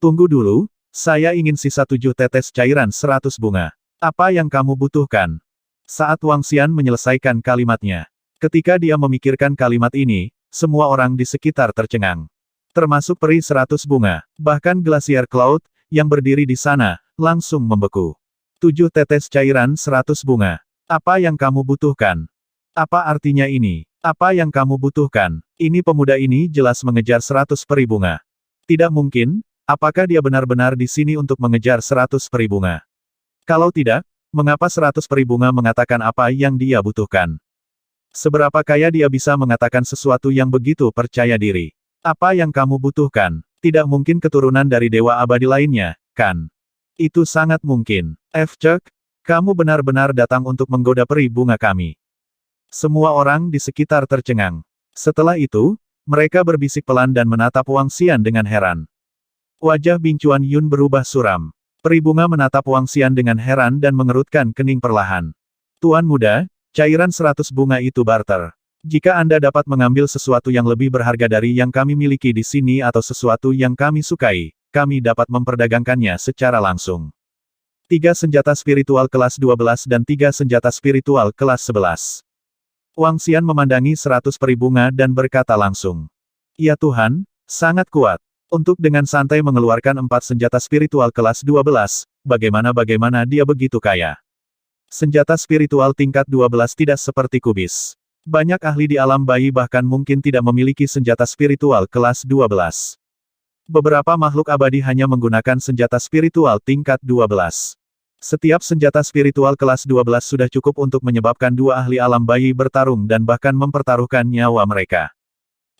Tunggu dulu, saya ingin sisa 7 tetes cairan 100 bunga. Apa yang kamu butuhkan? Saat Wang Xian menyelesaikan kalimatnya. Ketika dia memikirkan kalimat ini, semua orang di sekitar tercengang. Termasuk peri 100 bunga. Bahkan Glacier Cloud, yang berdiri di sana, langsung membeku. 7 tetes cairan 100 bunga. Apa yang kamu butuhkan? Apa artinya ini? Apa yang kamu butuhkan? Ini pemuda ini jelas mengejar 100 peri bunga. Tidak mungkin, apakah dia benar-benar di sini untuk mengejar 100 peri bunga? Kalau tidak, mengapa 100 peri bunga mengatakan apa yang dia butuhkan? Seberapa kaya dia bisa mengatakan sesuatu yang begitu percaya diri? Apa yang kamu butuhkan? Tidak mungkin keturunan dari dewa abadi lainnya, kan? Itu sangat mungkin. Cek, kamu benar-benar datang untuk menggoda peri bunga kami. Semua orang di sekitar tercengang. Setelah itu, mereka berbisik pelan dan menatap Wang Xian dengan heran. Wajah Bing Chuan Yun berubah suram. Peri bunga menatap Wang Xian dengan heran dan mengerutkan kening perlahan. Tuan muda, cairan 100 bunga itu barter. Jika Anda dapat mengambil sesuatu yang lebih berharga dari yang kami miliki di sini atau sesuatu yang kami sukai, kami dapat memperdagangkannya secara langsung. 3 senjata spiritual kelas 12 dan 3 senjata spiritual kelas 11. Wang Xian memandangi 100 peri bunga dan berkata langsung. Ya Tuhan, sangat kuat. Untuk dengan santai mengeluarkan 4 senjata spiritual kelas 12, bagaimana dia begitu kaya. Senjata spiritual tingkat 12 tidak seperti kubis. Banyak ahli di alam bayi bahkan mungkin tidak memiliki senjata spiritual kelas 12. Beberapa makhluk abadi hanya menggunakan senjata spiritual tingkat 12. Setiap senjata spiritual kelas 12 sudah cukup untuk menyebabkan 2 ahli alam bayi bertarung dan bahkan mempertaruhkan nyawa mereka.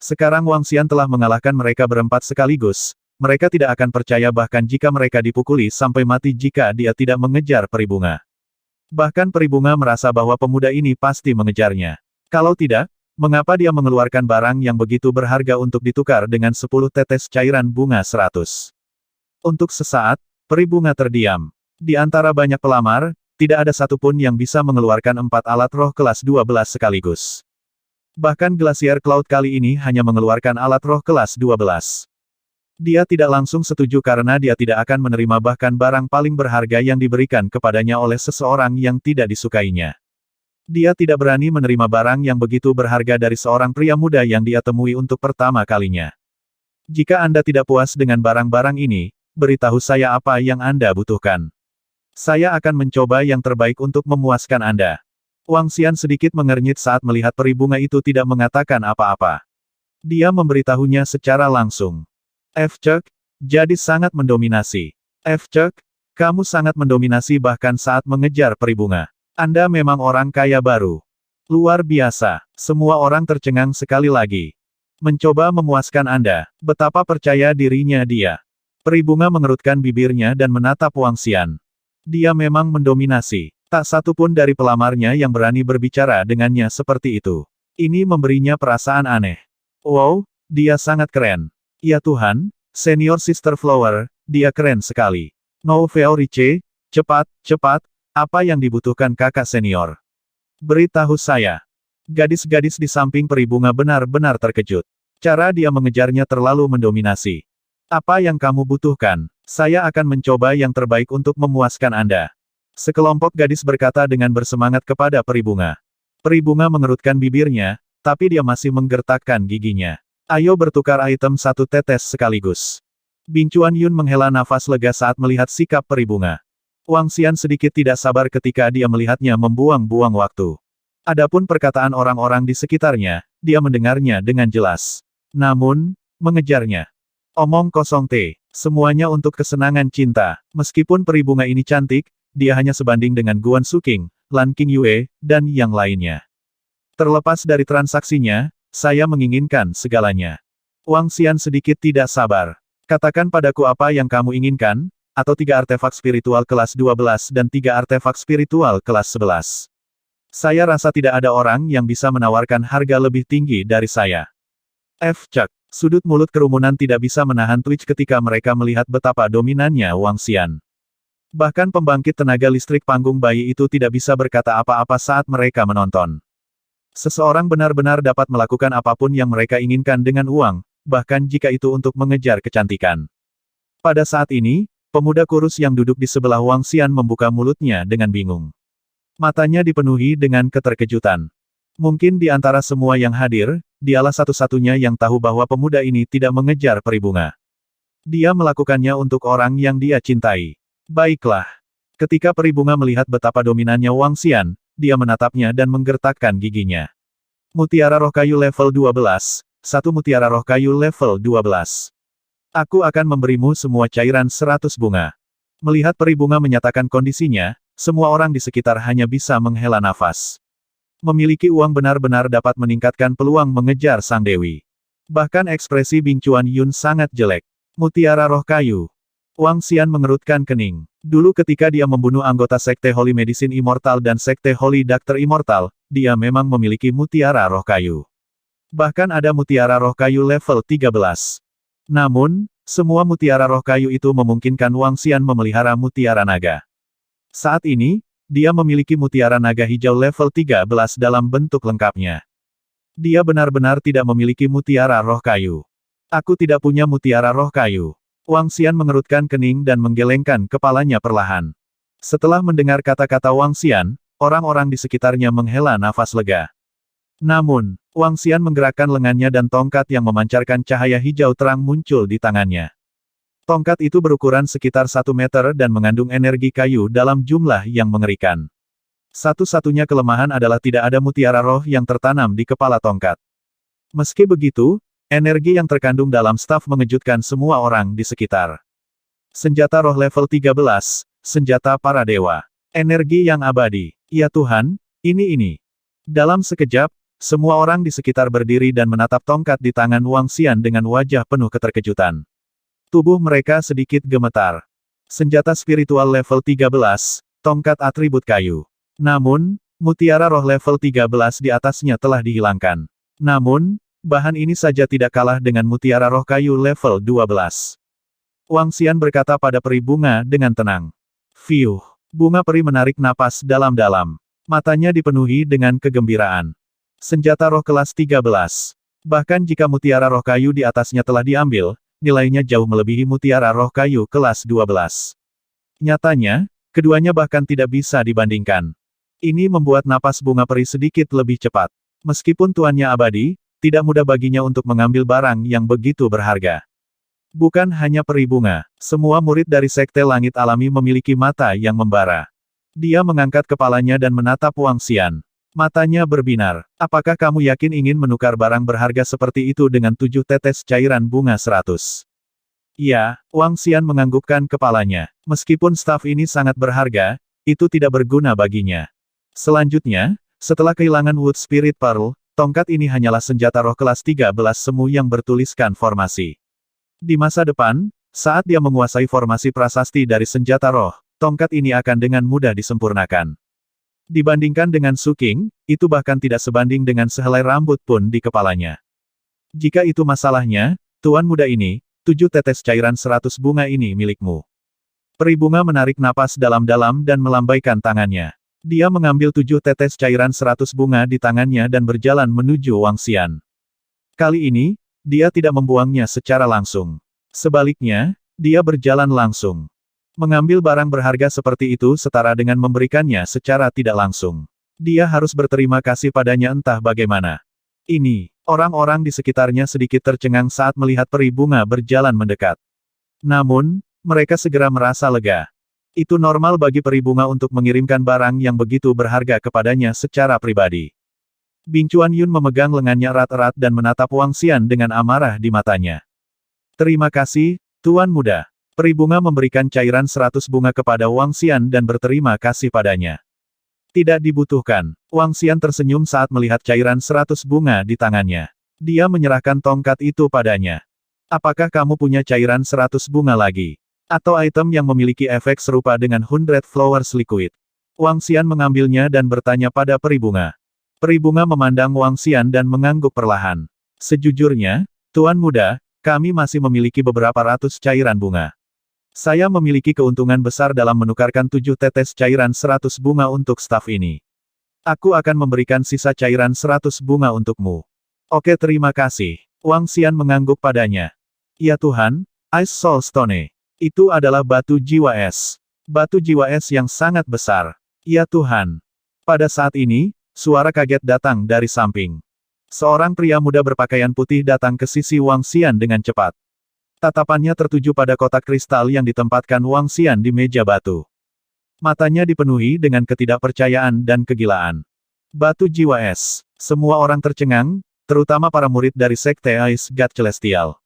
Sekarang Wang Xian telah mengalahkan mereka berempat sekaligus, mereka tidak akan percaya bahkan jika mereka dipukuli sampai mati jika dia tidak mengejar peri bunga. Bahkan peri bunga merasa bahwa pemuda ini pasti mengejarnya. Kalau tidak, mengapa dia mengeluarkan barang yang begitu berharga untuk ditukar dengan 10 tetes cairan bunga 100? Untuk sesaat, peri bunga terdiam. Di antara banyak pelamar, tidak ada satupun yang bisa mengeluarkan 4 alat roh kelas 12 sekaligus. Bahkan Glacier Cloud kali ini hanya mengeluarkan alat roh kelas 12. Dia tidak langsung setuju karena dia tidak akan menerima bahkan barang paling berharga yang diberikan kepadanya oleh seseorang yang tidak disukainya. Dia tidak berani menerima barang yang begitu berharga dari seorang pria muda yang dia temui untuk pertama kalinya. Jika Anda tidak puas dengan barang-barang ini, beritahu saya apa yang Anda butuhkan. Saya akan mencoba yang terbaik untuk memuaskan Anda. Wang Xian sedikit mengernyit saat melihat peri bunga itu tidak mengatakan apa-apa. Dia memberitahunya secara langsung. Cek, jadi sangat mendominasi. Cek, kamu sangat mendominasi bahkan saat mengejar peri bunga. Anda memang orang kaya baru. Luar biasa. Semua orang tercengang sekali lagi. Mencoba memuaskan Anda. Betapa percaya dirinya dia. Peri bunga mengerutkan bibirnya dan menatap Wang Xian. Dia memang mendominasi. Tak satu pun dari pelamarnya yang berani berbicara dengannya seperti itu. Ini memberinya perasaan aneh. Wow, dia sangat keren. Ya Tuhan, Senior Sister Flower, dia keren sekali. No Feorice, cepat, apa yang dibutuhkan kakak senior? Beritahu saya. Gadis-gadis di samping peri bunga benar-benar terkejut. Cara dia mengejarnya terlalu mendominasi. Apa yang kamu butuhkan? Saya akan mencoba yang terbaik untuk memuaskan Anda. Sekelompok gadis berkata dengan bersemangat kepada peri bunga. Peri bunga mengerutkan bibirnya, tapi dia masih menggertakkan giginya. Ayo bertukar item 1 tetes sekaligus. Bing Chuan Yun menghela nafas lega saat melihat sikap peri bunga. Wang Xian sedikit tidak sabar ketika dia melihatnya membuang-buang waktu. Adapun perkataan orang-orang di sekitarnya, dia mendengarnya dengan jelas. Namun, mengejarnya. Omong kosong semuanya untuk kesenangan cinta. Meskipun peri bunga ini cantik, dia hanya sebanding dengan Guan Suking, Lan King Yue, dan yang lainnya. Terlepas dari transaksinya, saya menginginkan segalanya. Wang Xian sedikit tidak sabar. Katakan padaku apa yang kamu inginkan, atau 3 artefak spiritual kelas 12 dan 3 artefak spiritual kelas 11. Saya rasa tidak ada orang yang bisa menawarkan harga lebih tinggi dari saya. Cek. Sudut mulut kerumunan tidak bisa menahan twitch ketika mereka melihat betapa dominannya Wang Xian. Bahkan pembangkit tenaga listrik panggung bayi itu tidak bisa berkata apa-apa saat mereka menonton. Seseorang benar-benar dapat melakukan apapun yang mereka inginkan dengan uang, bahkan jika itu untuk mengejar kecantikan. Pada saat ini, pemuda kurus yang duduk di sebelah Wang Xian membuka mulutnya dengan bingung. Matanya dipenuhi dengan keterkejutan. Mungkin di antara semua yang hadir, dialah satu-satunya yang tahu bahwa pemuda ini tidak mengejar peri bunga. Dia melakukannya untuk orang yang dia cintai. Baiklah. Ketika peri bunga melihat betapa dominannya Wang Xian, dia menatapnya dan menggertakkan giginya. Mutiara roh kayu level 12, satu mutiara roh kayu level 12. Aku akan memberimu semua cairan 100 bunga. Melihat peri bunga menyatakan kondisinya, semua orang di sekitar hanya bisa menghela nafas. Memiliki uang benar-benar dapat meningkatkan peluang mengejar sang dewi. Bahkan ekspresi Bing Chuan Yun sangat jelek. Mutiara roh kayu. Wang Xian mengerutkan kening. Dulu ketika dia membunuh anggota Sekte Holy Medicine Immortal dan Sekte Holy Doctor Immortal, dia memang memiliki mutiara roh kayu. Bahkan ada mutiara roh kayu level 13. Namun, semua mutiara roh kayu itu memungkinkan Wang Xian memelihara mutiara naga. Saat ini, dia memiliki mutiara naga hijau level 13 dalam bentuk lengkapnya. Dia benar-benar tidak memiliki mutiara roh kayu. Aku tidak punya mutiara roh kayu. Wang Xian mengerutkan kening dan menggelengkan kepalanya perlahan. Setelah mendengar kata-kata Wang Xian, orang-orang di sekitarnya menghela nafas lega. Namun, Wang Xian menggerakkan lengannya dan tongkat yang memancarkan cahaya hijau terang muncul di tangannya. Tongkat itu berukuran sekitar 1 meter dan mengandung energi kayu dalam jumlah yang mengerikan. Satu-satunya kelemahan adalah tidak ada mutiara roh yang tertanam di kepala tongkat. Meski begitu, energi yang terkandung dalam staf mengejutkan semua orang di sekitar. Senjata roh level 13, senjata para dewa. Energi yang abadi. Ya Tuhan, ini. Dalam sekejap, semua orang di sekitar berdiri dan menatap tongkat di tangan Wang Xian dengan wajah penuh keterkejutan. Tubuh mereka sedikit gemetar. Senjata spiritual level 13, tongkat atribut kayu. Namun, mutiara roh level 13 di atasnya telah dihilangkan. Namun, bahan ini saja tidak kalah dengan mutiara roh kayu level 12. Wang Xian berkata pada peri bunga dengan tenang. Fiuh. Bunga peri menarik napas dalam-dalam. Matanya dipenuhi dengan kegembiraan. Senjata roh kelas 13. Bahkan jika mutiara roh kayu di atasnya telah diambil, nilainya jauh melebihi mutiara roh kayu kelas 12. Nyatanya, keduanya bahkan tidak bisa dibandingkan. Ini membuat napas bunga peri sedikit lebih cepat. Meskipun tuannya abadi, tidak mudah baginya untuk mengambil barang yang begitu berharga. Bukan hanya peri bunga, semua murid dari Sekte Langit Alami memiliki mata yang membara. Dia mengangkat kepalanya dan menatap Wang Xian. Matanya berbinar. Apakah kamu yakin ingin menukar barang berharga seperti itu dengan 7 tetes cairan bunga 100? Ya, Wang Xian menganggukkan kepalanya. Meskipun staf ini sangat berharga, itu tidak berguna baginya. Selanjutnya, setelah kehilangan Wood Spirit Pearl, tongkat ini hanyalah senjata roh kelas 13 semu yang bertuliskan formasi. Di masa depan, saat dia menguasai formasi prasasti dari senjata roh, tongkat ini akan dengan mudah disempurnakan. Dibandingkan dengan Su King, itu bahkan tidak sebanding dengan sehelai rambut pun di kepalanya. Jika itu masalahnya, tuan muda ini, 7 tetes cairan 100 bunga ini milikmu. Peri bunga menarik napas dalam-dalam dan melambaikan tangannya. Dia mengambil 7 tetes cairan 100 bunga di tangannya dan berjalan menuju Wang Xian. Kali ini, dia tidak membuangnya secara langsung. Sebaliknya, dia berjalan langsung. Mengambil barang berharga seperti itu setara dengan memberikannya secara tidak langsung. Dia harus berterima kasih padanya entah bagaimana. Ini, orang-orang di sekitarnya sedikit tercengang saat melihat peri bunga berjalan mendekat. Namun, mereka segera merasa lega. Itu normal bagi peri bunga untuk mengirimkan barang yang begitu berharga kepadanya secara pribadi. Bing Chuan Yun memegang lengannya erat-erat dan menatap Wang Xian dengan amarah di matanya. Terima kasih, Tuan Muda. Peri bunga memberikan cairan 100 bunga kepada Wang Xian dan berterima kasih padanya. Tidak dibutuhkan. Wang Xian tersenyum saat melihat cairan 100 bunga di tangannya. Dia menyerahkan tongkat itu padanya. Apakah kamu punya cairan 100 bunga lagi? Atau item yang memiliki efek serupa dengan 100 Flowers Liquid? Wang Xian mengambilnya dan bertanya pada peri bunga. Peri bunga memandang Wang Xian dan mengangguk perlahan. Sejujurnya, Tuan Muda, kami masih memiliki beberapa ratus cairan bunga. Saya memiliki keuntungan besar dalam menukarkan 7 tetes cairan 100 bunga untuk staf ini. Aku akan memberikan sisa cairan 100 bunga untukmu. Oke, terima kasih. Wang Xian mengangguk padanya. Ya Tuhan, Ice Soul Stone. Itu adalah batu jiwa es. Batu jiwa es yang sangat besar. Ya Tuhan. Pada saat ini, suara kaget datang dari samping. Seorang pria muda berpakaian putih datang ke sisi Wang Xian dengan cepat. Tatapannya tertuju pada kotak kristal yang ditempatkan Wang Xian di meja batu. Matanya dipenuhi dengan ketidakpercayaan dan kegilaan. Batu jiwa es. Semua orang tercengang, terutama para murid dari Sekte Ice God Celestial.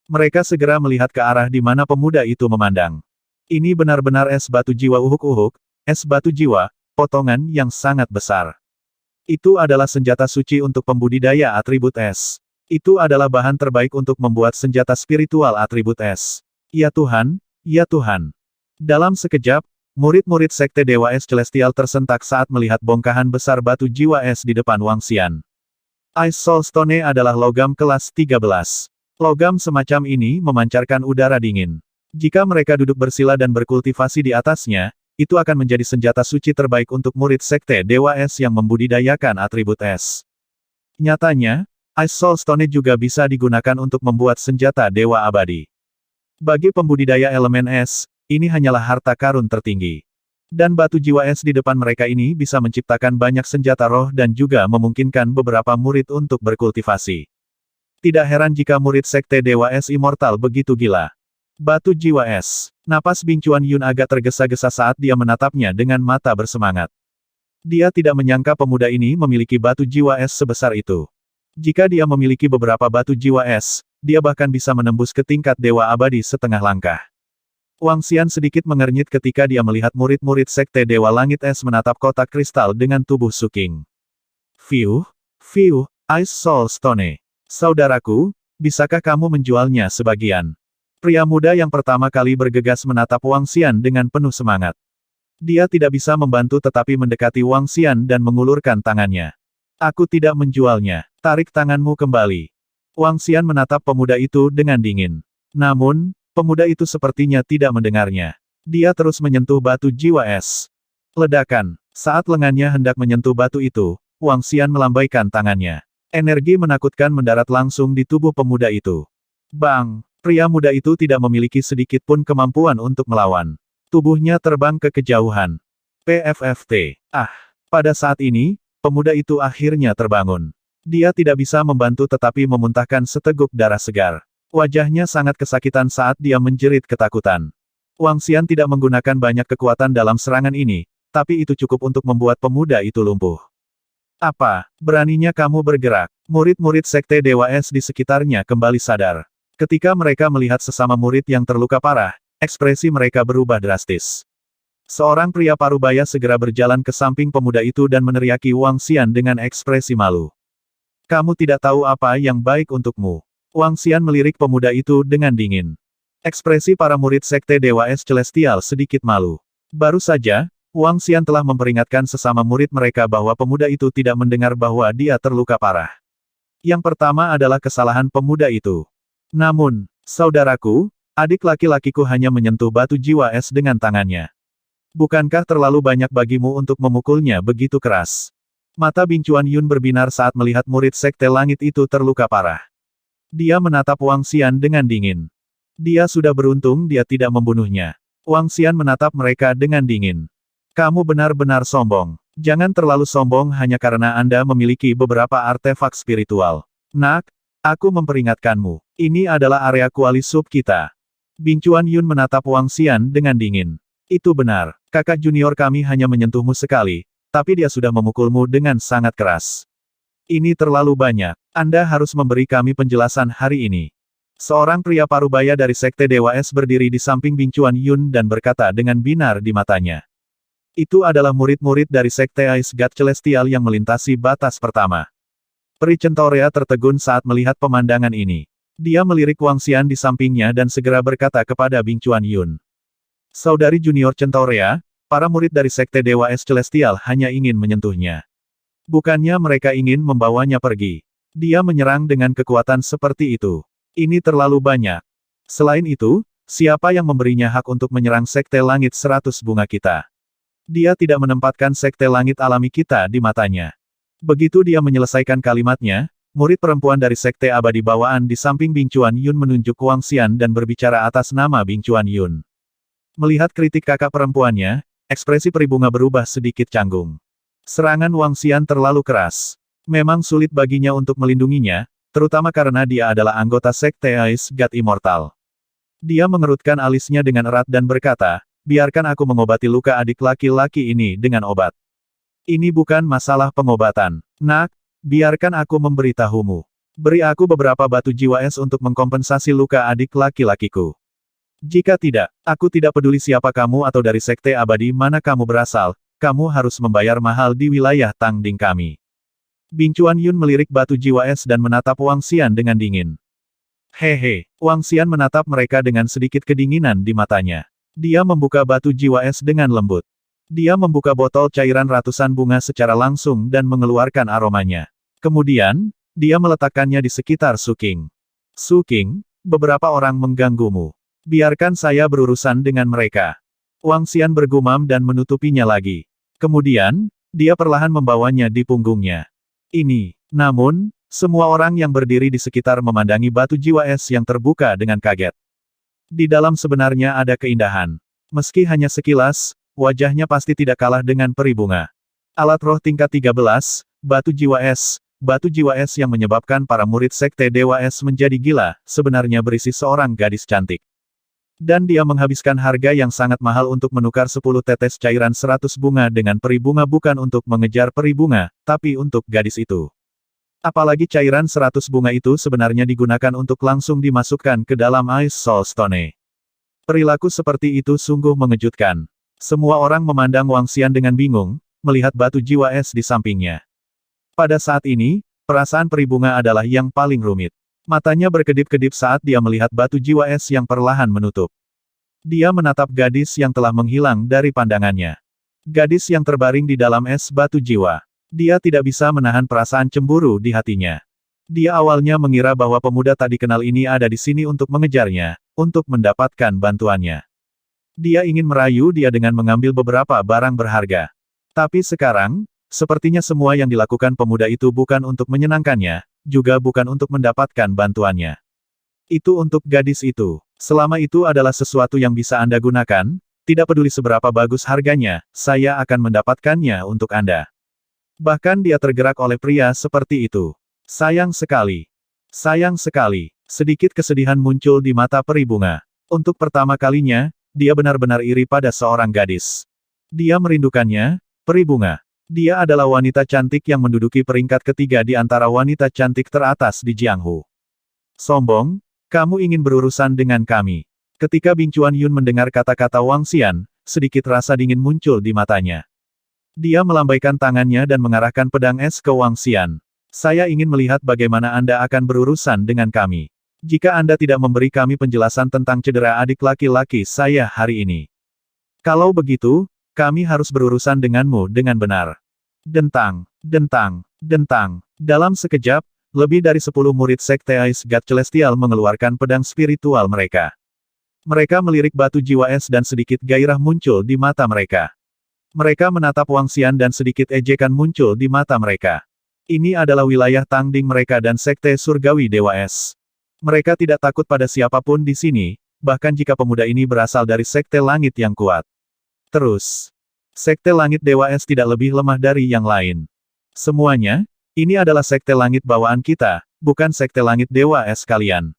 Mereka segera melihat ke arah di mana pemuda itu memandang. Ini benar-benar es batu jiwa uhuk-uhuk, es batu jiwa, potongan yang sangat besar. Itu adalah senjata suci untuk pembudidaya atribut es. Itu adalah bahan terbaik untuk membuat senjata spiritual atribut es. Ya Tuhan, ya Tuhan. Dalam sekejap, murid-murid Sekte Dewa Es Celestial tersentak saat melihat bongkahan besar batu jiwa es di depan Wang Xian. Ice Soul Stone adalah logam kelas 13. Logam semacam ini memancarkan udara dingin. Jika mereka duduk bersila dan berkultivasi di atasnya, itu akan menjadi senjata suci terbaik untuk murid Sekte Dewa Es yang membudidayakan atribut es. Nyatanya, Ice Soul Stone juga bisa digunakan untuk membuat senjata Dewa Abadi. Bagi pembudidaya elemen es, ini hanyalah harta karun tertinggi. Dan batu jiwa es di depan mereka ini bisa menciptakan banyak senjata roh dan juga memungkinkan beberapa murid untuk berkultivasi. Tidak heran jika murid Sekte Dewa Es Immortal begitu gila. Batu jiwa es. Napas Bing Chuan Yun agak tergesa-gesa saat dia menatapnya dengan mata bersemangat. Dia tidak menyangka pemuda ini memiliki batu jiwa es sebesar itu. Jika dia memiliki beberapa batu jiwa es, dia bahkan bisa menembus ke tingkat Dewa Abadi setengah langkah. Wang Xian sedikit mengernyit ketika dia melihat murid-murid Sekte Dewa Langit Es menatap kotak kristal dengan tubuh suking. Fiu, Ice Soul Stone. Saudaraku, bisakah kamu menjualnya sebagian? Pria muda yang pertama kali bergegas menatap Wang Xian dengan penuh semangat. Dia tidak bisa membantu tetapi mendekati Wang Xian dan mengulurkan tangannya. Aku tidak menjualnya. Tarik tanganmu kembali. Wang Xian menatap pemuda itu dengan dingin. Namun, pemuda itu sepertinya tidak mendengarnya. Dia terus menyentuh batu jiwa es. Ledakan. Saat lengannya hendak menyentuh batu itu, Wang Xian melambaikan tangannya. Energi menakutkan mendarat langsung di tubuh pemuda itu. Bang! Pria muda itu tidak memiliki sedikit pun kemampuan untuk melawan. Tubuhnya terbang ke kejauhan. PFFT. Pada saat ini, pemuda itu akhirnya terbangun. Dia tidak bisa membantu tetapi memuntahkan seteguk darah segar. Wajahnya sangat kesakitan saat dia menjerit ketakutan. Wang Xian tidak menggunakan banyak kekuatan dalam serangan ini, tapi itu cukup untuk membuat pemuda itu lumpuh. Apa, beraninya kamu bergerak? Murid-murid Sekte Dewa Es di sekitarnya kembali sadar. Ketika mereka melihat sesama murid yang terluka parah, ekspresi mereka berubah drastis. Seorang pria parubaya segera berjalan ke samping pemuda itu dan meneriaki Wang Xian dengan ekspresi malu. Kamu tidak tahu apa yang baik untukmu. Wang Xian melirik pemuda itu dengan dingin. Ekspresi para murid Sekte Dewa Es Celestial sedikit malu. Baru saja, Wang Xian telah memperingatkan sesama murid mereka bahwa pemuda itu tidak mendengar bahwa dia terluka parah. Yang pertama adalah kesalahan pemuda itu. Namun, saudaraku, adik laki-lakiku hanya menyentuh batu jiwa es dengan tangannya. Bukankah terlalu banyak bagimu untuk memukulnya begitu keras? Mata Bing Chuan Yun berbinar saat melihat murid Sekte Langit itu terluka parah. Dia menatap Wang Xian dengan dingin. Dia sudah beruntung dia tidak membunuhnya. Wang Xian menatap mereka dengan dingin. Kamu benar-benar sombong. Jangan terlalu sombong hanya karena Anda memiliki beberapa artefak spiritual. Nak, aku memperingatkanmu. Ini adalah area kuali sub kita. Bing Chuan Yun menatap Wang Xian dengan dingin. Itu benar. Kakak junior kami hanya menyentuhmu sekali, tapi dia sudah memukulmu dengan sangat keras. Ini terlalu banyak. Anda harus memberi kami penjelasan hari ini. Seorang pria parubaya dari Sekte Dewa Es berdiri di samping Bing Chuan Yun dan berkata dengan binar di matanya. Itu adalah murid-murid dari Sekte Ice God Celestial yang melintasi batas pertama. Peri Centaurea tertegun saat melihat pemandangan ini. Dia melirik Wang Xian di sampingnya dan segera berkata kepada Bing Chuan Yun. Saudari junior Centaurea, para murid dari Sekte Dewa Es Celestial hanya ingin menyentuhnya. Bukannya mereka ingin membawanya pergi. Dia menyerang dengan kekuatan seperti itu. Ini terlalu banyak. Selain itu, siapa yang memberinya hak untuk menyerang Sekte Langit 100 bunga kita? Dia tidak menempatkan Sekte Langit alami kita di matanya. Begitu dia menyelesaikan kalimatnya, murid perempuan dari Sekte Abadi Bawaan di samping Bing Chuan Yun menunjuk Wang Xian dan berbicara atas nama Bing Chuan Yun. Melihat kritik kakak perempuannya, ekspresi Peribunga berubah sedikit canggung. Serangan Wang Xian terlalu keras. Memang sulit baginya untuk melindunginya, terutama karena dia adalah anggota Sekte Ice God Immortal. Dia mengerutkan alisnya dengan erat dan berkata, biarkan aku mengobati luka adik laki-laki ini dengan obat. Ini bukan masalah pengobatan. Nak, biarkan aku memberitahumu. Beri aku beberapa batu jiwa es untuk mengkompensasi luka adik laki-lakiku. Jika tidak, aku tidak peduli siapa kamu atau dari Sekte Abadi mana kamu berasal, kamu harus membayar mahal di wilayah Tangding kami. Bing Chuan Yun melirik batu jiwa es dan menatap Wang Xian dengan dingin. Hehe, Wang Xian menatap mereka dengan sedikit kedinginan di matanya. Dia membuka batu jiwa es dengan lembut. Dia membuka botol cairan ratusan bunga secara langsung dan mengeluarkan aromanya. Kemudian, dia meletakkannya di sekitar Su King. Su King, beberapa orang mengganggumu. Biarkan saya berurusan dengan mereka. Wang Xian bergumam dan menutupinya lagi. Kemudian, dia perlahan membawanya di punggungnya. Namun, semua orang yang berdiri di sekitar memandangi batu jiwa es yang terbuka dengan kaget. Di dalam sebenarnya ada keindahan. Meski hanya sekilas, wajahnya pasti tidak kalah dengan Peribunga. Alat roh tingkat 13, batu jiwa es yang menyebabkan para murid Sekte Dewa Es menjadi gila, sebenarnya berisi seorang gadis cantik. Dan dia menghabiskan harga yang sangat mahal untuk menukar 10 tetes cairan 100 bunga dengan Peribunga bukan untuk mengejar Peribunga, tapi untuk gadis itu. Apalagi cairan 100 bunga itu sebenarnya digunakan untuk langsung dimasukkan ke dalam Ice Soul Stone. Perilaku seperti itu sungguh mengejutkan. Semua orang memandang Wang Xian dengan bingung, melihat batu jiwa es di sampingnya. Pada saat ini, perasaan Peribunga adalah yang paling rumit. Matanya berkedip-kedip saat dia melihat batu jiwa es yang perlahan menutup. Dia menatap gadis yang telah menghilang dari pandangannya. Gadis yang terbaring di dalam es batu jiwa. Dia tidak bisa menahan perasaan cemburu di hatinya. Dia awalnya mengira bahwa pemuda tak dikenal ini ada di sini untuk mengejarnya, untuk mendapatkan bantuannya. Dia ingin merayu dia dengan mengambil beberapa barang berharga. Tapi sekarang, sepertinya semua yang dilakukan pemuda itu bukan untuk menyenangkannya, juga bukan untuk mendapatkan bantuannya. Itu untuk gadis itu. Selama itu adalah sesuatu yang bisa Anda gunakan, tidak peduli seberapa bagus harganya, saya akan mendapatkannya untuk Anda. Bahkan dia tergerak oleh pria seperti itu. Sayang sekali. Sayang sekali. Sedikit kesedihan muncul di mata Peribunga. Untuk pertama kalinya, dia benar-benar iri pada seorang gadis. Dia merindukannya, Peribunga. Dia adalah wanita cantik yang menduduki peringkat ketiga di antara wanita cantik teratas di Jianghu. Sombong, kamu ingin berurusan dengan kami. Ketika Bing Chuan Yun mendengar kata-kata Wang Xian, sedikit rasa dingin muncul di matanya. Dia melambaikan tangannya dan mengarahkan pedang es ke Wang Xian. Saya ingin melihat bagaimana Anda akan berurusan dengan kami. Jika Anda tidak memberi kami penjelasan tentang cedera adik laki-laki saya hari ini. Kalau begitu, kami harus berurusan denganmu dengan benar. Dentang, dentang, dentang. Dalam sekejap, lebih dari 10 murid Sekte Ice God Celestial mengeluarkan pedang spiritual mereka. Mereka melirik batu jiwa es dan sedikit gairah muncul di mata mereka. Mereka menatap Wang Xian dan sedikit ejekan muncul di mata mereka. Ini adalah wilayah Tangding mereka dan Sekte Surgawi Dewa Es. Mereka tidak takut pada siapapun di sini, bahkan jika pemuda ini berasal dari Sekte Langit yang kuat. Terus, Sekte Langit Dewa Es tidak lebih lemah dari yang lain. Semuanya, ini adalah Sekte Langit bawaan kita, bukan Sekte Langit Dewa Es kalian.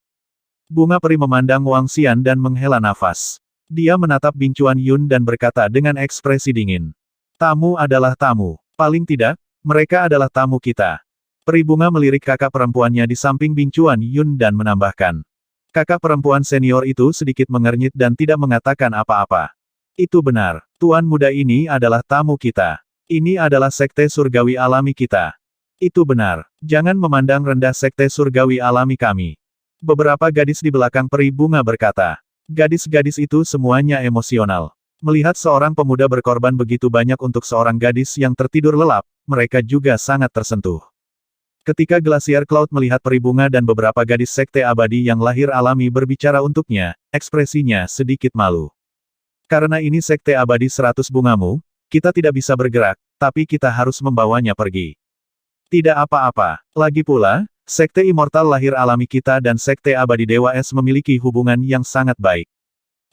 Bunga Peri memandang Wang Xian dan menghela nafas. Dia menatap Bing Chuan Yun dan berkata dengan ekspresi dingin. Tamu adalah tamu. Paling tidak, mereka adalah tamu kita. Peribunga melirik kakak perempuannya di samping Bing Chuan Yun dan menambahkan. Kakak perempuan senior itu sedikit mengernyit dan tidak mengatakan apa-apa. Itu benar, tuan muda ini adalah tamu kita. Ini adalah Sekte Surgawi Alami kita. Itu benar, jangan memandang rendah Sekte Surgawi Alami kami. Beberapa gadis di belakang Peribunga berkata. Gadis-gadis itu semuanya emosional. Melihat seorang pemuda berkorban begitu banyak untuk seorang gadis yang tertidur lelap, mereka juga sangat tersentuh. Ketika Glacier Cloud melihat Peribunga dan beberapa gadis Sekte Abadi yang lahir alami berbicara untuknya, ekspresinya sedikit malu. Karena ini Sekte Abadi 100 bungamu, kita tidak bisa bergerak, tapi kita harus membawanya pergi. Tidak apa-apa. Lagi pula, Sekte Immortal Lahir Alami kita dan Sekte Abadi Dewa Es memiliki hubungan yang sangat baik.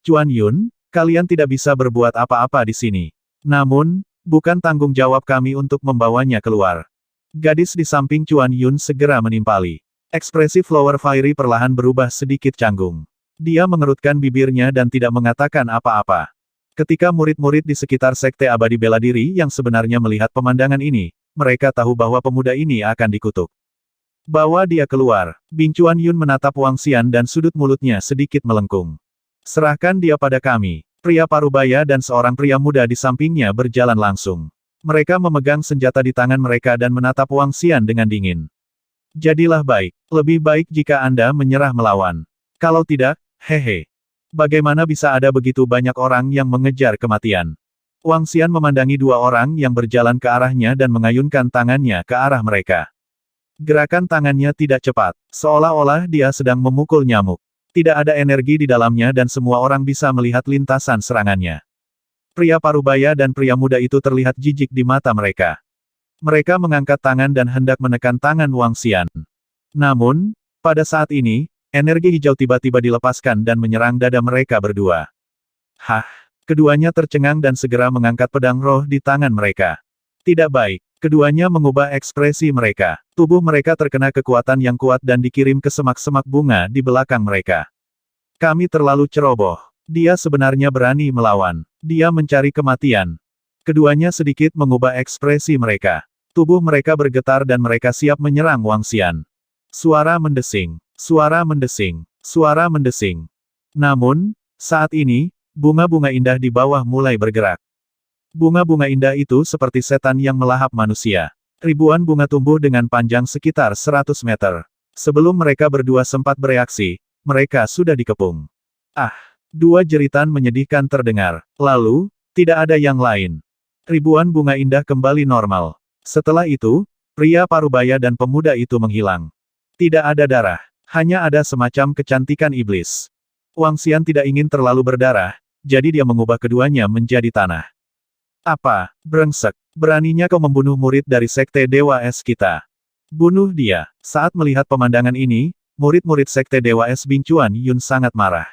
Chuan Yun, kalian tidak bisa berbuat apa-apa di sini. Namun, bukan tanggung jawab kami untuk membawanya keluar. Gadis di samping Chuan Yun segera menimpali. Ekspresi Flower Fairy perlahan berubah sedikit canggung. Dia mengerutkan bibirnya dan tidak mengatakan apa-apa. Ketika murid-murid di sekitar Sekte Abadi Bela Diri yang sebenarnya melihat pemandangan ini, mereka tahu bahwa pemuda ini akan dikutuk. Bawa dia keluar. Bing Chuan Yun menatap Wang Xian dan sudut mulutnya sedikit melengkung. Serahkan dia pada kami. Pria parubaya dan seorang pria muda di sampingnya berjalan langsung. Mereka memegang senjata di tangan mereka dan menatap Wang Xian dengan dingin. Jadilah baik. Lebih baik jika Anda menyerah melawan. Kalau tidak, hehe. Bagaimana bisa ada begitu banyak orang yang mengejar kematian? Wang Xian memandangi dua orang yang berjalan ke arahnya dan mengayunkan tangannya ke arah mereka. Gerakan tangannya tidak cepat, seolah-olah dia sedang memukul nyamuk. Tidak ada energi di dalamnya dan semua orang bisa melihat lintasan serangannya. Pria parubaya dan pria muda itu terlihat jijik di mata mereka. Mereka mengangkat tangan dan hendak menekan tangan Wang Xian. Namun, pada saat ini, energi hijau tiba-tiba dilepaskan dan menyerang dada mereka berdua. Hah! Keduanya tercengang dan segera mengangkat pedang roh di tangan mereka. Tidak baik. Keduanya mengubah ekspresi mereka. Tubuh mereka terkena kekuatan yang kuat dan dikirim ke semak-semak bunga di belakang mereka. Kami terlalu ceroboh. Dia sebenarnya berani melawan. Dia mencari kematian. Keduanya sedikit mengubah ekspresi mereka. Tubuh mereka bergetar dan mereka siap menyerang Wang Xian. Suara mendesing. Suara mendesing. Suara mendesing. Namun, saat ini, bunga-bunga indah di bawah mulai bergerak. Bunga-bunga indah itu seperti setan yang melahap manusia. Ribuan bunga tumbuh dengan panjang sekitar 100 meter. Sebelum mereka berdua sempat bereaksi, mereka sudah dikepung. Ah! Dua jeritan menyedihkan terdengar. Lalu, tidak ada yang lain. Ribuan bunga indah kembali normal. Setelah itu, pria parubaya dan pemuda itu menghilang. Tidak ada darah. Hanya ada semacam kecantikan iblis. Wang Xian tidak ingin terlalu berdarah, jadi dia mengubah keduanya menjadi tanah. Apa, brengsek, beraninya kau membunuh murid dari Sekte Dewa Es kita. Bunuh dia. Saat melihat pemandangan ini, murid-murid Sekte Dewa Es Bing Chuan Yun sangat marah.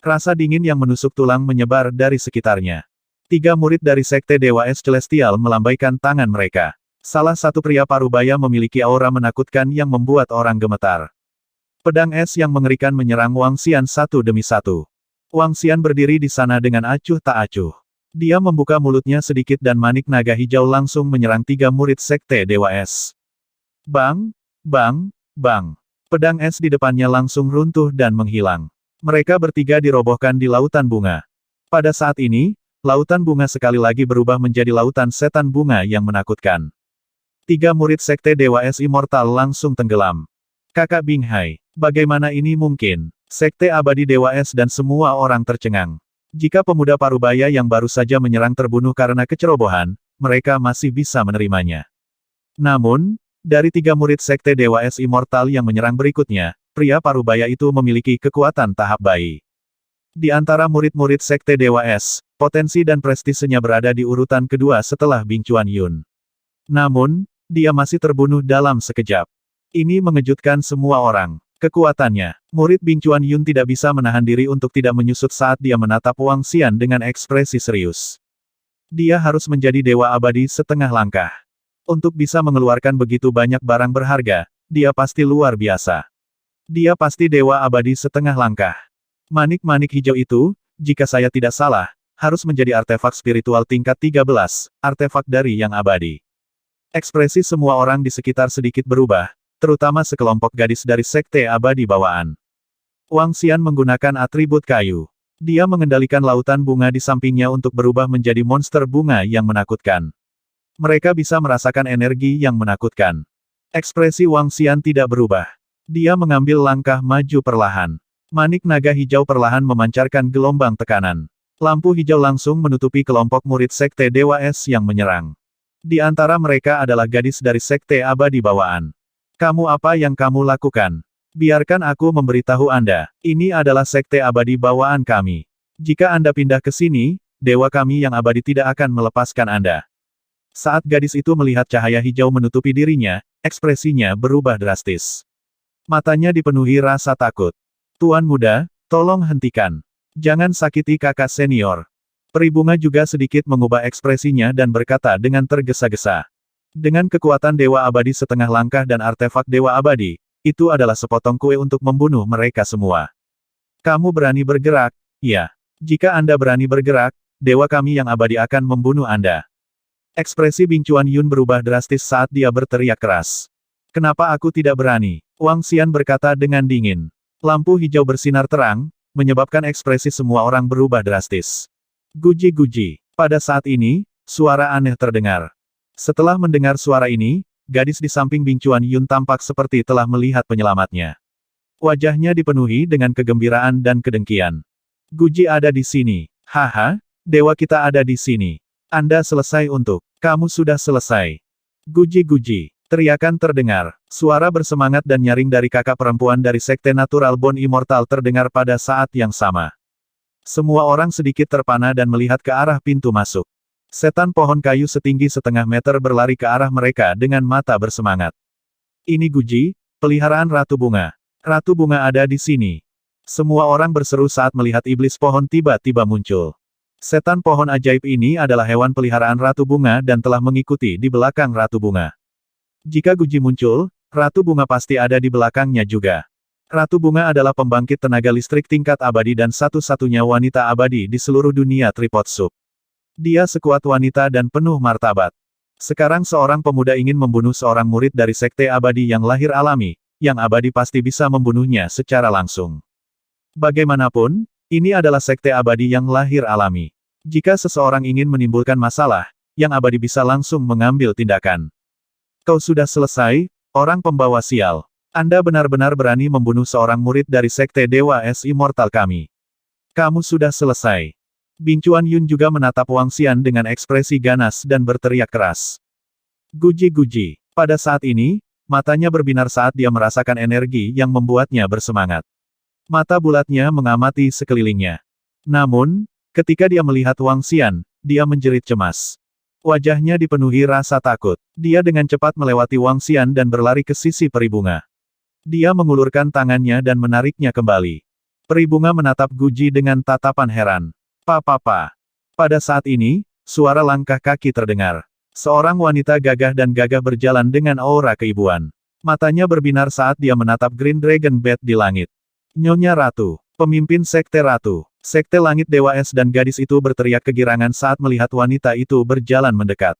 Rasa dingin yang menusuk tulang menyebar dari sekitarnya. Tiga murid dari Sekte Dewa Es Celestial melambaikan tangan mereka. Salah satu pria parubaya memiliki aura menakutkan yang membuat orang gemetar. Pedang es yang mengerikan menyerang Wang Xian satu demi satu. Wang Xian berdiri di sana dengan acuh tak acuh. Dia membuka mulutnya sedikit dan manik naga hijau langsung menyerang tiga murid Sekte Dewa Es. Bang! Bang! Bang! Pedang es di depannya langsung runtuh dan menghilang. Mereka bertiga dirobohkan di lautan bunga. Pada saat ini, lautan bunga sekali lagi berubah menjadi lautan setan bunga yang menakutkan. Tiga murid Sekte Dewa Es Immortal langsung tenggelam. Kakak Bing Hai, bagaimana ini mungkin? Sekte Abadi Dewa Es dan semua orang tercengang. Jika pemuda parubaya yang baru saja menyerang terbunuh karena kecerobohan, mereka masih bisa menerimanya. Namun, dari tiga murid Sekte Dewa Es Immortal yang menyerang berikutnya, pria parubaya itu memiliki kekuatan tahap bayi. Di antara murid-murid Sekte Dewa Es, potensi dan prestisenya berada di urutan kedua setelah Bing Chuan Yun. Namun, dia masih terbunuh dalam sekejap. Ini mengejutkan semua orang. Kekuatannya, murid Bing Chuan Yun tidak bisa menahan diri untuk tidak menyusut saat dia menatap Wang Xian dengan ekspresi serius. Dia harus menjadi dewa abadi setengah langkah. Untuk bisa mengeluarkan begitu banyak barang berharga, dia pasti luar biasa. Dia pasti dewa abadi setengah langkah. Manik-manik hijau itu, jika saya tidak salah, harus menjadi artefak spiritual tingkat 13, artefak dari yang abadi. Ekspresi semua orang di sekitar sedikit berubah, terutama sekelompok gadis dari Sekte Abadi Bawaan. Wang Xian menggunakan atribut kayu. Dia mengendalikan lautan bunga di sampingnya untuk berubah menjadi monster bunga yang menakutkan. Mereka bisa merasakan energi yang menakutkan. Ekspresi Wang Xian tidak berubah. Dia mengambil langkah maju perlahan. Manik naga hijau perlahan memancarkan gelombang tekanan. Lampu hijau langsung menutupi kelompok murid Sekte Dewa Es yang menyerang. Di antara mereka adalah gadis dari Sekte Abadi Bawaan. Kamu apa yang kamu lakukan? Biarkan aku memberitahu Anda, ini adalah Sekte Abadi Bawaan kami. Jika Anda pindah ke sini, dewa kami yang abadi tidak akan melepaskan Anda. Saat gadis itu melihat cahaya hijau menutupi dirinya, ekspresinya berubah drastis. Matanya dipenuhi rasa takut. Tuan muda, tolong hentikan. Jangan sakiti kakak senior. Peri bunga juga sedikit mengubah ekspresinya dan berkata dengan tergesa-gesa. Dengan kekuatan Dewa Abadi setengah langkah dan artefak Dewa Abadi, itu adalah sepotong kue untuk membunuh mereka semua. Kamu berani bergerak? Ya. Jika Anda berani bergerak, Dewa kami yang abadi akan membunuh Anda. Ekspresi Bing Chuan Yun berubah drastis saat dia berteriak keras. Kenapa aku tidak berani? Wang Xian berkata dengan dingin. Lampu hijau bersinar terang, menyebabkan ekspresi semua orang berubah drastis. Guji-guji. Pada saat ini, suara aneh terdengar. Setelah mendengar suara ini, gadis di samping Bing Chuan Yun tampak seperti telah melihat penyelamatnya. Wajahnya dipenuhi dengan kegembiraan dan kedengkian. Guji ada di sini. Haha, dewa kita ada di sini. Anda selesai untuk. Kamu sudah selesai. Guji-guji. Teriakan terdengar. Suara bersemangat dan nyaring dari kakak perempuan dari Sekte Natural Bone Immortal terdengar pada saat yang sama. Semua orang sedikit terpana dan melihat ke arah pintu masuk. Setan pohon kayu setinggi setengah meter berlari ke arah mereka dengan mata bersemangat. Ini Guji, peliharaan Ratu Bunga. Ratu Bunga ada di sini. Semua orang berseru saat melihat iblis pohon tiba-tiba muncul. Setan pohon ajaib ini adalah hewan peliharaan Ratu Bunga dan telah mengikuti di belakang Ratu Bunga. Jika Guji muncul, Ratu Bunga pasti ada di belakangnya juga. Ratu Bunga adalah pembangkit tenaga listrik tingkat abadi dan satu-satunya wanita abadi di seluruh dunia Tripod Sub. Dia sekuat wanita dan penuh martabat. Sekarang seorang pemuda ingin membunuh seorang murid dari Sekte Abadi yang lahir alami, yang abadi pasti bisa membunuhnya secara langsung. Bagaimanapun, ini adalah Sekte Abadi yang lahir alami. Jika seseorang ingin menimbulkan masalah, yang abadi bisa langsung mengambil tindakan. Kau sudah selesai, orang pembawa sial. Anda benar-benar berani membunuh seorang murid dari Sekte Dewa Es Immortal kami. Kamu sudah selesai. Bing Chuan Yun juga menatap Wang Xian dengan ekspresi ganas dan berteriak keras. Guji-guji. Pada saat ini, matanya berbinar saat dia merasakan energi yang membuatnya bersemangat. Mata bulatnya mengamati sekelilingnya. Namun, ketika dia melihat Wang Xian, dia menjerit cemas. Wajahnya dipenuhi rasa takut. Dia dengan cepat melewati Wang Xian dan berlari ke sisi peri bunga. Dia mengulurkan tangannya dan menariknya kembali. Peri bunga menatap Guji dengan tatapan heran. Papa. Pada saat ini, suara langkah kaki terdengar. Seorang wanita gagah dan gagah berjalan dengan aura keibuan. Matanya berbinar saat dia menatap Green Dragon Bat di langit. Nyonya Ratu, pemimpin Sekte Ratu. Sekte Langit Dewa Es dan gadis itu berteriak kegirangan saat melihat wanita itu berjalan mendekat.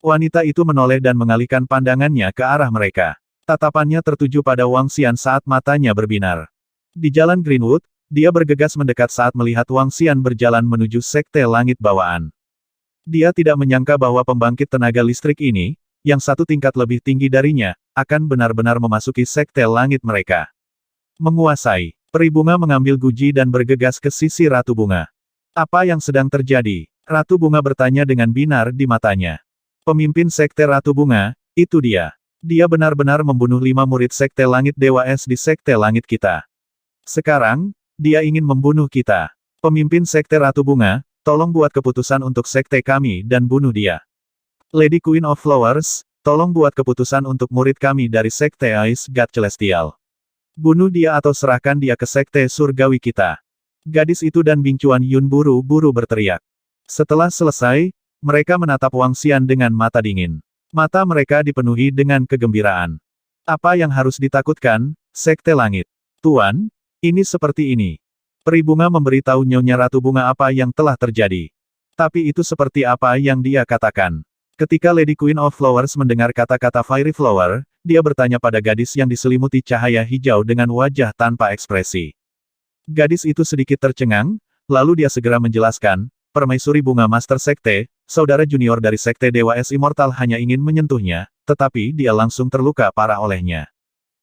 Wanita itu menoleh dan mengalihkan pandangannya ke arah mereka. Tatapannya tertuju pada Wang Xian saat matanya berbinar. Di jalan Greenwood, dia bergegas mendekat saat melihat Wang Xian berjalan menuju Sekte Langit Bawaan. Dia tidak menyangka bahwa pembangkit tenaga listrik ini, yang satu tingkat lebih tinggi darinya, akan benar-benar memasuki Sekte Langit mereka. Menguasai. Peri bunga mengambil Guji dan bergegas ke sisi Ratu Bunga. Apa yang sedang terjadi? Ratu Bunga bertanya dengan binar di matanya. Pemimpin Sekte Ratu Bunga, itu dia. Dia benar-benar membunuh 5 murid Sekte Langit Dewa Es di Sekte Langit kita. Sekarang, dia ingin membunuh kita. Pemimpin Sekte Ratu Bunga, tolong buat keputusan untuk sekte kami dan bunuh dia. Lady Queen of Flowers, tolong buat keputusan untuk murid kami dari Sekte Ice God Celestial. Bunuh dia atau serahkan dia ke Sekte Surgawi kita. Gadis itu dan Bing Chuan Yun buru-buru berteriak. Setelah selesai, mereka menatap Wang Xian dengan mata dingin. Mata mereka dipenuhi dengan kegembiraan. Apa yang harus ditakutkan, Sekte Langit? Tuan, ini seperti ini. Peri bunga memberitahu Nyonya Ratu Bunga apa yang telah terjadi. Tapi itu seperti apa yang dia katakan. Ketika Lady Queen of Flowers mendengar kata-kata Fairy Flower, dia bertanya pada gadis yang diselimuti cahaya hijau dengan wajah tanpa ekspresi. Gadis itu sedikit tercengang, lalu dia segera menjelaskan, Permaisuri Bunga Master Sekte, saudara junior dari Sekte Dewa Es Immortal hanya ingin menyentuhnya, tetapi dia langsung terluka parah olehnya.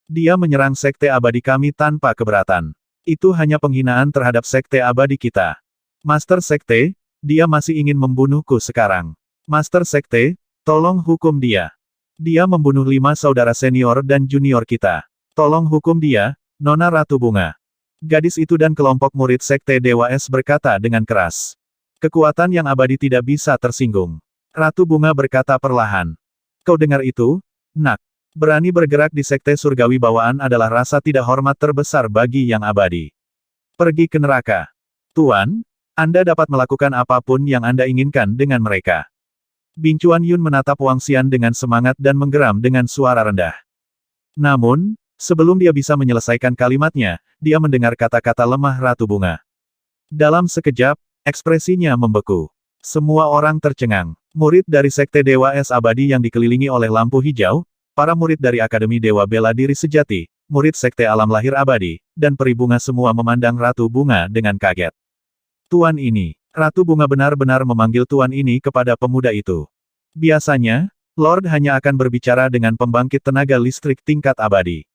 Dia menyerang Sekte Abadi kami tanpa keberatan. Itu hanya penghinaan terhadap Sekte Abadi kita. Master Sekte, dia masih ingin membunuhku sekarang. Master Sekte, tolong hukum dia. Dia membunuh 5 saudara senior dan junior kita. Tolong hukum dia, Nona Ratu Bunga. Gadis itu dan kelompok murid Sekte Dewa Es berkata dengan keras. Kekuatan yang abadi tidak bisa tersinggung. Ratu Bunga berkata perlahan. Kau dengar itu? Nak. Berani bergerak di sekte surgawi bawaan adalah rasa tidak hormat terbesar bagi yang abadi. Pergi ke neraka. Tuan, Anda dapat melakukan apapun yang Anda inginkan dengan mereka. Bing Chuanyun menatap Wang Xian dengan semangat dan menggeram dengan suara rendah. Namun, sebelum dia bisa menyelesaikan kalimatnya, dia mendengar kata-kata lemah Ratu Bunga. Dalam sekejap, ekspresinya membeku. Semua orang tercengang. Murid dari Sekte Dewa Es Abadi yang dikelilingi oleh lampu hijau, para murid dari Akademi Dewa Bela Diri Sejati, murid Sekte Alam Lahir Abadi, dan peri bunga semua memandang Ratu Bunga dengan kaget. Tuan ini, Ratu Bunga benar-benar memanggil Tuan ini kepada pemuda itu. Biasanya, Lord hanya akan berbicara dengan pembangkit tenaga listrik tingkat abadi.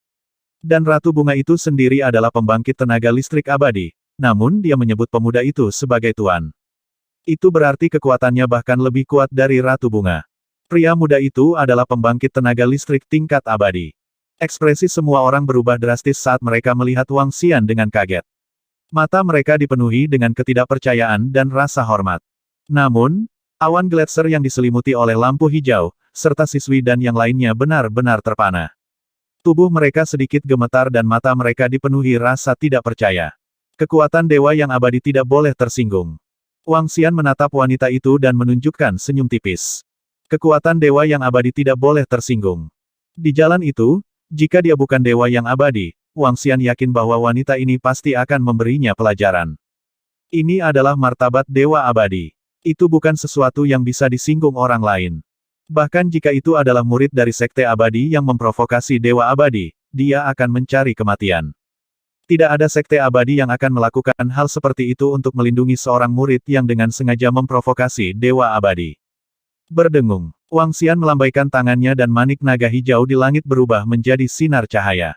Dan Ratu Bunga itu sendiri adalah pembangkit tenaga listrik abadi, namun dia menyebut pemuda itu sebagai Tuan. Itu berarti kekuatannya bahkan lebih kuat dari Ratu Bunga. Pria muda itu adalah pembangkit tenaga listrik tingkat abadi. Ekspresi semua orang berubah drastis saat mereka melihat Wang Xian dengan kaget. Mata mereka dipenuhi dengan ketidakpercayaan dan rasa hormat. Namun, awan gletser yang diselimuti oleh lampu hijau, serta siswi dan yang lainnya benar-benar terpana. Tubuh mereka sedikit gemetar dan mata mereka dipenuhi rasa tidak percaya. Kekuatan dewa yang abadi tidak boleh tersinggung. Wang Xian menatap wanita itu dan menunjukkan senyum tipis. Kekuatan dewa yang abadi tidak boleh tersinggung. Di jalan itu, jika dia bukan dewa yang abadi, Wang Xian yakin bahwa wanita ini pasti akan memberinya pelajaran. Ini adalah martabat dewa abadi. Itu bukan sesuatu yang bisa disinggung orang lain. Bahkan jika itu adalah murid dari Sekte Abadi yang memprovokasi dewa abadi, dia akan mencari kematian. Tidak ada Sekte Abadi yang akan melakukan hal seperti itu untuk melindungi seorang murid yang dengan sengaja memprovokasi dewa abadi. Berdengung, Wang Xian melambaikan tangannya dan manik naga hijau di langit berubah menjadi sinar cahaya.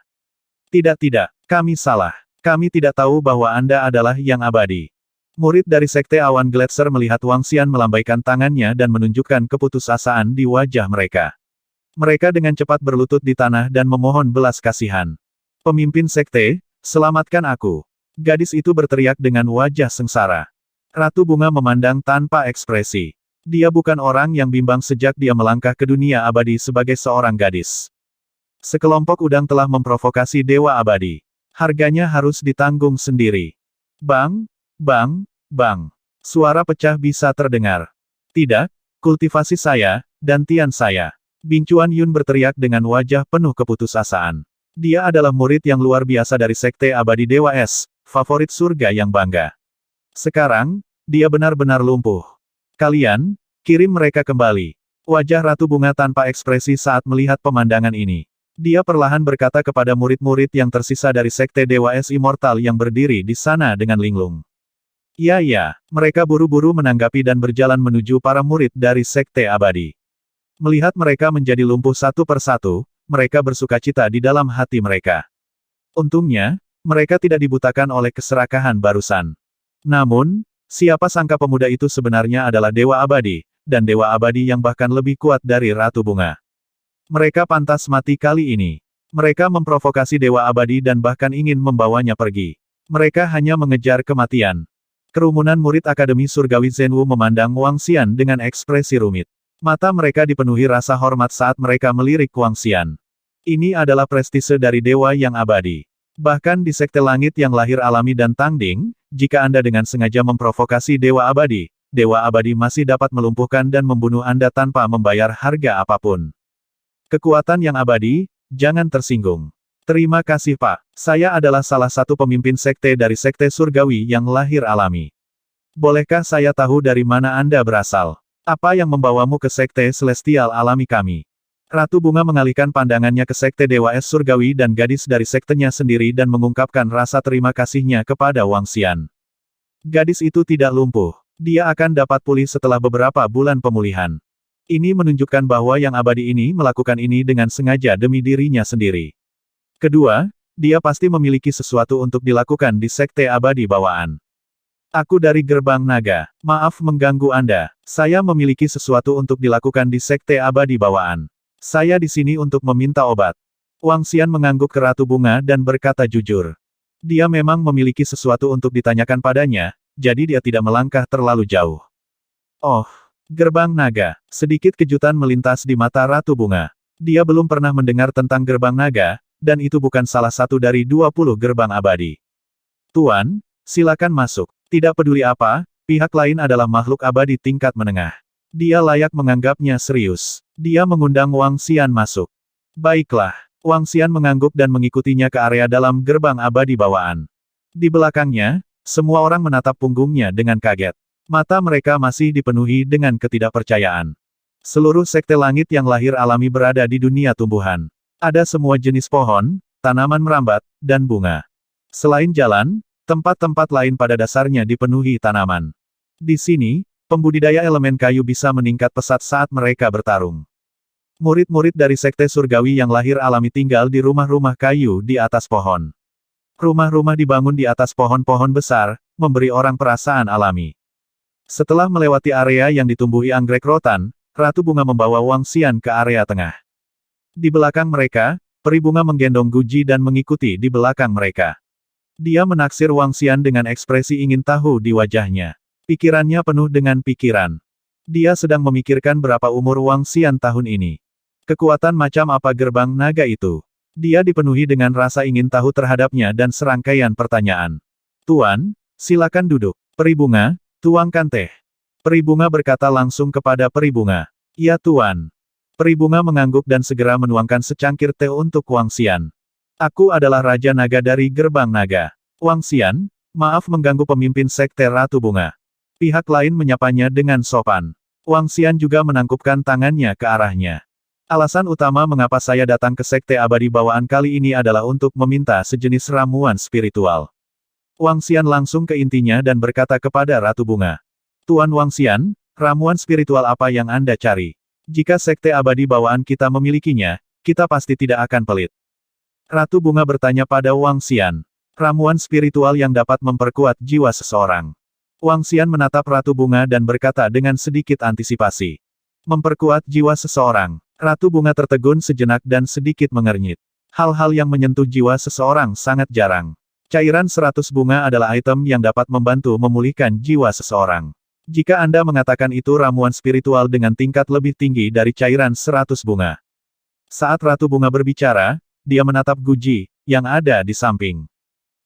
Tidak, kami salah. Kami tidak tahu bahwa Anda adalah yang abadi. Murid dari Sekte Awan Gletser melihat Wang Xian melambaikan tangannya dan menunjukkan keputusasaan di wajah mereka. Mereka dengan cepat berlutut di tanah dan memohon belas kasihan. Pemimpin Sekte, selamatkan aku. Gadis itu berteriak dengan wajah sengsara. Ratu Bunga memandang tanpa ekspresi. Dia bukan orang yang bimbang sejak dia melangkah ke dunia abadi sebagai seorang gadis. Sekelompok udang telah memprovokasi dewa abadi. Harganya harus ditanggung sendiri. Bang, bang, bang. Suara pecah bisa terdengar. Tidak, kultivasi saya, dan tian saya. Bing Chuanyun berteriak dengan wajah penuh keputusasaan. Dia adalah murid yang luar biasa dari Sekte Abadi Dewa Es, favorit surga yang bangga. Sekarang, dia benar-benar lumpuh. Kalian, kirim mereka kembali. Wajah Ratu Bunga tanpa ekspresi saat melihat pemandangan ini. Dia perlahan berkata kepada murid-murid yang tersisa dari Sekte Dewa Es Immortal yang berdiri di sana dengan linglung. Ya, mereka buru-buru menanggapi dan berjalan menuju para murid dari Sekte Abadi. Melihat mereka menjadi lumpuh satu persatu, mereka bersukacita di dalam hati mereka. Untungnya, mereka tidak dibutakan oleh keserakahan barusan. Namun, siapa sangka pemuda itu sebenarnya adalah dewa abadi, dan dewa abadi yang bahkan lebih kuat dari Ratu Bunga. Mereka pantas mati kali ini. Mereka memprovokasi dewa abadi dan bahkan ingin membawanya pergi. Mereka hanya mengejar kematian. Kerumunan murid Akademi Surgawi Zhenwu memandang Wang Xian dengan ekspresi rumit. Mata mereka dipenuhi rasa hormat saat mereka melirik Wang Xian. Ini adalah prestise dari dewa yang abadi. Bahkan di Sekte Langit yang lahir alami dan tangding, jika Anda dengan sengaja memprovokasi dewa abadi masih dapat melumpuhkan dan membunuh Anda tanpa membayar harga apapun. Kekuatan yang abadi, jangan tersinggung. Terima kasih Pak, saya adalah salah satu pemimpin sekte dari Sekte Surgawi yang lahir alami. Bolehkah saya tahu dari mana Anda berasal? Apa yang membawamu ke Sekte Celestial alami kami? Ratu Bunga mengalihkan pandangannya ke Sekte Dewa Es Surgawi dan gadis dari sektenya sendiri dan mengungkapkan rasa terima kasihnya kepada Wang Xian. Gadis itu tidak lumpuh. Dia akan dapat pulih setelah beberapa bulan pemulihan. Ini menunjukkan bahwa yang abadi ini melakukan ini dengan sengaja demi dirinya sendiri. Kedua, dia pasti memiliki sesuatu untuk dilakukan di Sekte Abadi Bawaan. Aku dari Gerbang Naga. Maaf mengganggu Anda. Saya memiliki sesuatu untuk dilakukan di Sekte Abadi Bawaan. Saya di sini untuk meminta obat. Wang Xian mengangguk ke Ratu Bunga dan berkata jujur. Dia memang memiliki sesuatu untuk ditanyakan padanya, jadi dia tidak melangkah terlalu jauh. Oh, Gerbang Naga. Sedikit kejutan melintas di mata Ratu Bunga. Dia belum pernah mendengar tentang gerbang naga, dan itu bukan salah satu dari 20 gerbang abadi. Tuan, silakan masuk. Tidak peduli apa, pihak lain adalah makhluk abadi tingkat menengah. Dia layak menganggapnya serius. Dia mengundang Wang Xian masuk. Baiklah. Wang Xian mengangguk dan mengikutinya ke area dalam gerbang abadi bawaan. Di belakangnya, semua orang menatap punggungnya dengan kaget. Mata mereka masih dipenuhi dengan ketidakpercayaan. Seluruh sekte langit yang lahir alami berada di dunia tumbuhan. Ada semua jenis pohon, tanaman merambat, dan bunga. Selain jalan, tempat-tempat lain pada dasarnya dipenuhi tanaman. Di sini, pembudidaya elemen kayu bisa meningkat pesat saat mereka bertarung. Murid-murid dari sekte surgawi yang lahir alami tinggal di rumah-rumah kayu di atas pohon. Rumah-rumah dibangun di atas pohon-pohon besar, memberi orang perasaan alami. Setelah melewati area yang ditumbuhi anggrek rotan, Ratu Bunga membawa Wang Xian ke area tengah. Di belakang mereka, peri bunga menggendong Guji dan mengikuti di belakang mereka. Dia menaksir Wang Xian dengan ekspresi ingin tahu di wajahnya. Pikirannya penuh dengan pikiran. Dia sedang memikirkan berapa umur Wang Xian tahun ini. Kekuatan macam apa gerbang naga itu? Dia dipenuhi dengan rasa ingin tahu terhadapnya dan serangkaian pertanyaan. Tuan, silakan duduk. Peri bunga, tuangkan teh. Peri bunga berkata langsung kepada peri bunga. Ya tuan. Peri bunga mengangguk dan segera menuangkan secangkir teh untuk Wang Xian. Aku adalah Raja Naga dari Gerbang Naga. Wang Xian, maaf mengganggu pemimpin sekte Ratu Bunga. Pihak lain menyapanya dengan sopan. Wang Xian juga menangkupkan tangannya ke arahnya. Alasan utama mengapa saya datang ke sekte abadi bawaan kali ini adalah untuk meminta sejenis ramuan spiritual. Wang Xian langsung ke intinya dan berkata kepada Ratu Bunga. Tuan Wang Xian, ramuan spiritual apa yang Anda cari? Jika sekte abadi bawaan kita memilikinya, kita pasti tidak akan pelit. Ratu Bunga bertanya pada Wang Xian. Ramuan spiritual yang dapat memperkuat jiwa seseorang. Wang Xian menatap Ratu Bunga dan berkata dengan sedikit antisipasi. Memperkuat jiwa seseorang. Ratu Bunga tertegun sejenak dan sedikit mengernyit. Hal-hal yang menyentuh jiwa seseorang sangat jarang. Cairan 100 bunga adalah item yang dapat membantu memulihkan jiwa seseorang. Jika Anda mengatakan itu ramuan spiritual dengan tingkat lebih tinggi dari cairan 100 bunga. Saat Ratu Bunga berbicara, dia menatap Guji, yang ada di samping.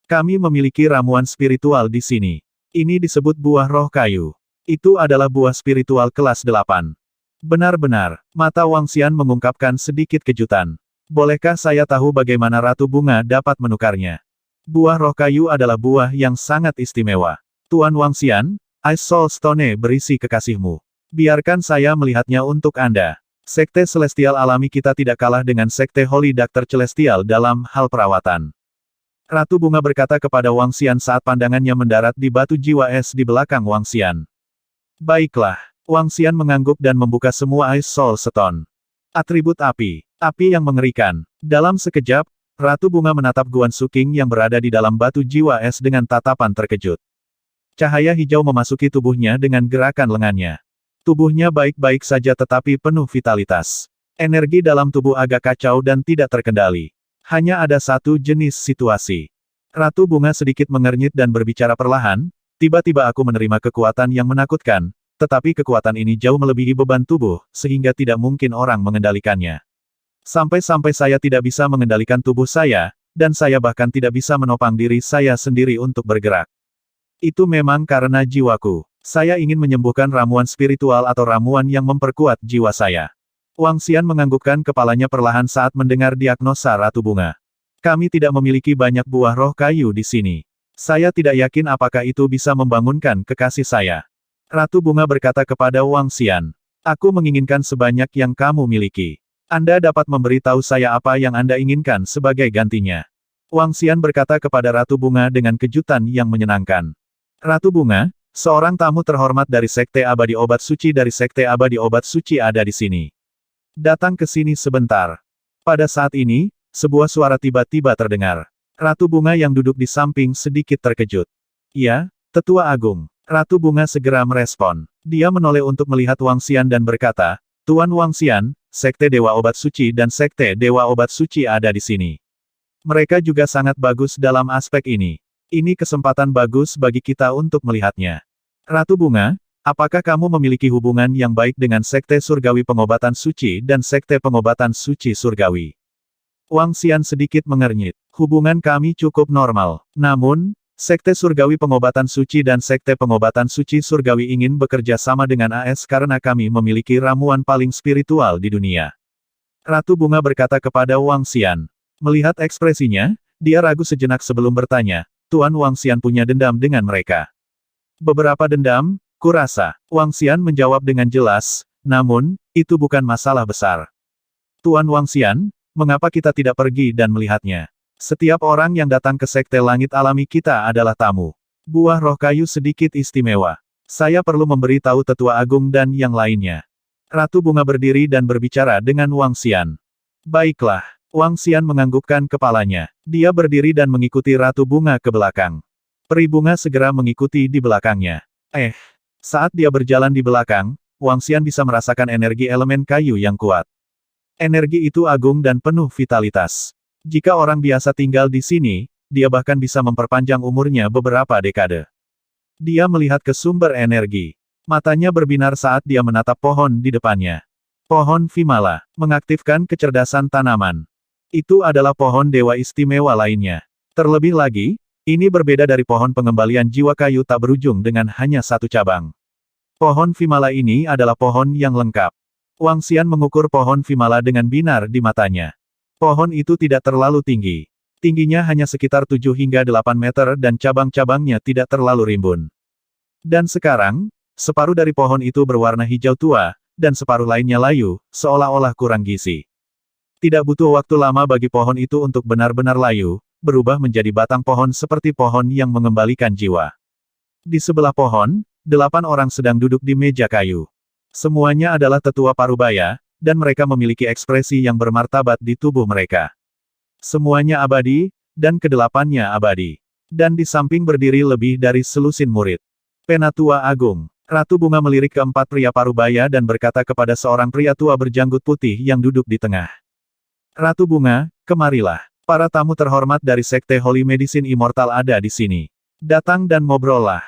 Kami memiliki ramuan spiritual di sini. Ini disebut buah roh kayu. Itu adalah buah spiritual kelas 8. Benar-benar, mata Wang Xian mengungkapkan sedikit kejutan. Bolehkah saya tahu bagaimana Ratu Bunga dapat menukarnya? Buah roh kayu adalah buah yang sangat istimewa. Tuan Wang Xian, Ice Soul Stone berisi kekasihmu. Biarkan saya melihatnya untuk Anda. Sekte Celestial alami kita tidak kalah dengan Sekte Holy Doctor Celestial dalam hal perawatan. Ratu Bunga berkata kepada Wang Xian saat pandangannya mendarat di batu jiwa es di belakang Wang Xian. Baiklah, Wang Xian mengangguk dan membuka semua Ice Soul Stone. Atribut api, api yang mengerikan. Dalam sekejap, Ratu Bunga menatap Guan Suking yang berada di dalam batu jiwa es dengan tatapan terkejut. Cahaya hijau memasuki tubuhnya dengan gerakan lengannya. Tubuhnya baik-baik saja tetapi penuh vitalitas. Energi dalam tubuh agak kacau dan tidak terkendali. Hanya ada satu jenis situasi. Ratu Bunga sedikit mengernyit dan berbicara perlahan, tiba-tiba aku menerima kekuatan yang menakutkan, tetapi kekuatan ini jauh melebihi beban tubuh, sehingga tidak mungkin orang mengendalikannya. Sampai-sampai saya tidak bisa mengendalikan tubuh saya, dan saya bahkan tidak bisa menopang diri saya sendiri untuk bergerak. Itu memang karena jiwaku. Saya ingin menyembuhkan ramuan spiritual atau ramuan yang memperkuat jiwa saya. Wang Xian menganggukkan kepalanya perlahan saat mendengar diagnosa Ratu Bunga. Kami tidak memiliki banyak buah roh kayu di sini. Saya tidak yakin apakah itu bisa membangunkan kekasih saya. Ratu Bunga berkata kepada Wang Xian. Aku menginginkan sebanyak yang kamu miliki. Anda dapat memberitahu saya apa yang Anda inginkan sebagai gantinya. Wang Xian berkata kepada Ratu Bunga dengan kejutan yang menyenangkan. Ratu Bunga, seorang tamu terhormat dari Sekte Abadi Obat Suci dari Sekte Abadi Obat Suci ada di sini. Datang ke sini sebentar. Pada saat ini, sebuah suara tiba-tiba terdengar. Ratu Bunga yang duduk di samping sedikit terkejut. Ya, Tetua Agung. Ratu Bunga segera merespon. Dia menoleh untuk melihat Wang Xian dan berkata, Tuan Wang Xian, Sekte Dewa Obat Suci dan Sekte Dewa Obat Suci ada di sini. Mereka juga sangat bagus dalam aspek ini. Ini kesempatan bagus bagi kita untuk melihatnya. Ratu Bunga, Apakah kamu memiliki hubungan yang baik dengan Sekte Surgawi Pengobatan Suci dan Sekte Pengobatan Suci Surgawi? Wang Xian sedikit mengernyit. Hubungan kami cukup normal. Namun, Sekte Surgawi Pengobatan Suci dan Sekte Pengobatan Suci Surgawi ingin bekerja sama dengan AS karena kami memiliki ramuan paling spiritual di dunia. Ratu Bunga berkata kepada Wang Xian. Melihat ekspresinya, dia ragu sejenak sebelum bertanya, Tuan Wang Xian punya dendam dengan mereka. Beberapa dendam, kurasa. Wang Xian menjawab dengan jelas, namun, itu bukan masalah besar. Tuan Wang Xian, mengapa kita tidak pergi dan melihatnya? Setiap orang yang datang ke Sekte Langit Alami kita adalah tamu. Buah roh kayu sedikit istimewa. Saya perlu memberi tahu Tetua Agung dan yang lainnya. Ratu Bunga berdiri dan berbicara dengan Wang Xian. Baiklah. Wang Xian menganggukkan kepalanya. Dia berdiri dan mengikuti Ratu Bunga ke belakang. Peri Bunga segera mengikuti di belakangnya. Saat dia berjalan di belakang, Wang Xian bisa merasakan energi elemen kayu yang kuat. Energi itu agung dan penuh vitalitas. Jika orang biasa tinggal di sini, dia bahkan bisa memperpanjang umurnya beberapa dekade. Dia melihat ke sumber energi. Matanya berbinar saat dia menatap pohon di depannya. Pohon Vimala, mengaktifkan kecerdasan tanaman. Itu adalah pohon dewa istimewa lainnya. Terlebih lagi, ini berbeda dari pohon pengembalian jiwa kayu tak berujung dengan hanya satu cabang. Pohon Vimala ini adalah pohon yang lengkap. Wang Xian mengukur pohon Vimala dengan binar di matanya. Pohon itu tidak terlalu tinggi. Tingginya hanya sekitar 7 hingga 8 meter dan cabang-cabangnya tidak terlalu rimbun. Dan sekarang, separuh dari pohon itu berwarna hijau tua, dan separuh lainnya layu, seolah-olah kurang gizi. Tidak butuh waktu lama bagi pohon itu untuk benar-benar layu, berubah menjadi batang pohon seperti pohon yang mengembalikan jiwa. Di sebelah pohon, 8 orang sedang duduk di meja kayu. Semuanya adalah tetua parubaya, dan mereka memiliki ekspresi yang bermartabat di tubuh mereka. Semuanya abadi, dan kedelapannya abadi. Dan di samping berdiri lebih dari selusin murid. Penatua Agung. Ratu Bunga melirik keempat pria parubaya dan berkata kepada seorang pria tua berjanggut putih yang duduk di tengah. Ratu Bunga, kemarilah. Para tamu terhormat dari Sekte Holy Medicine Immortal ada di sini. Datang dan ngobrollah.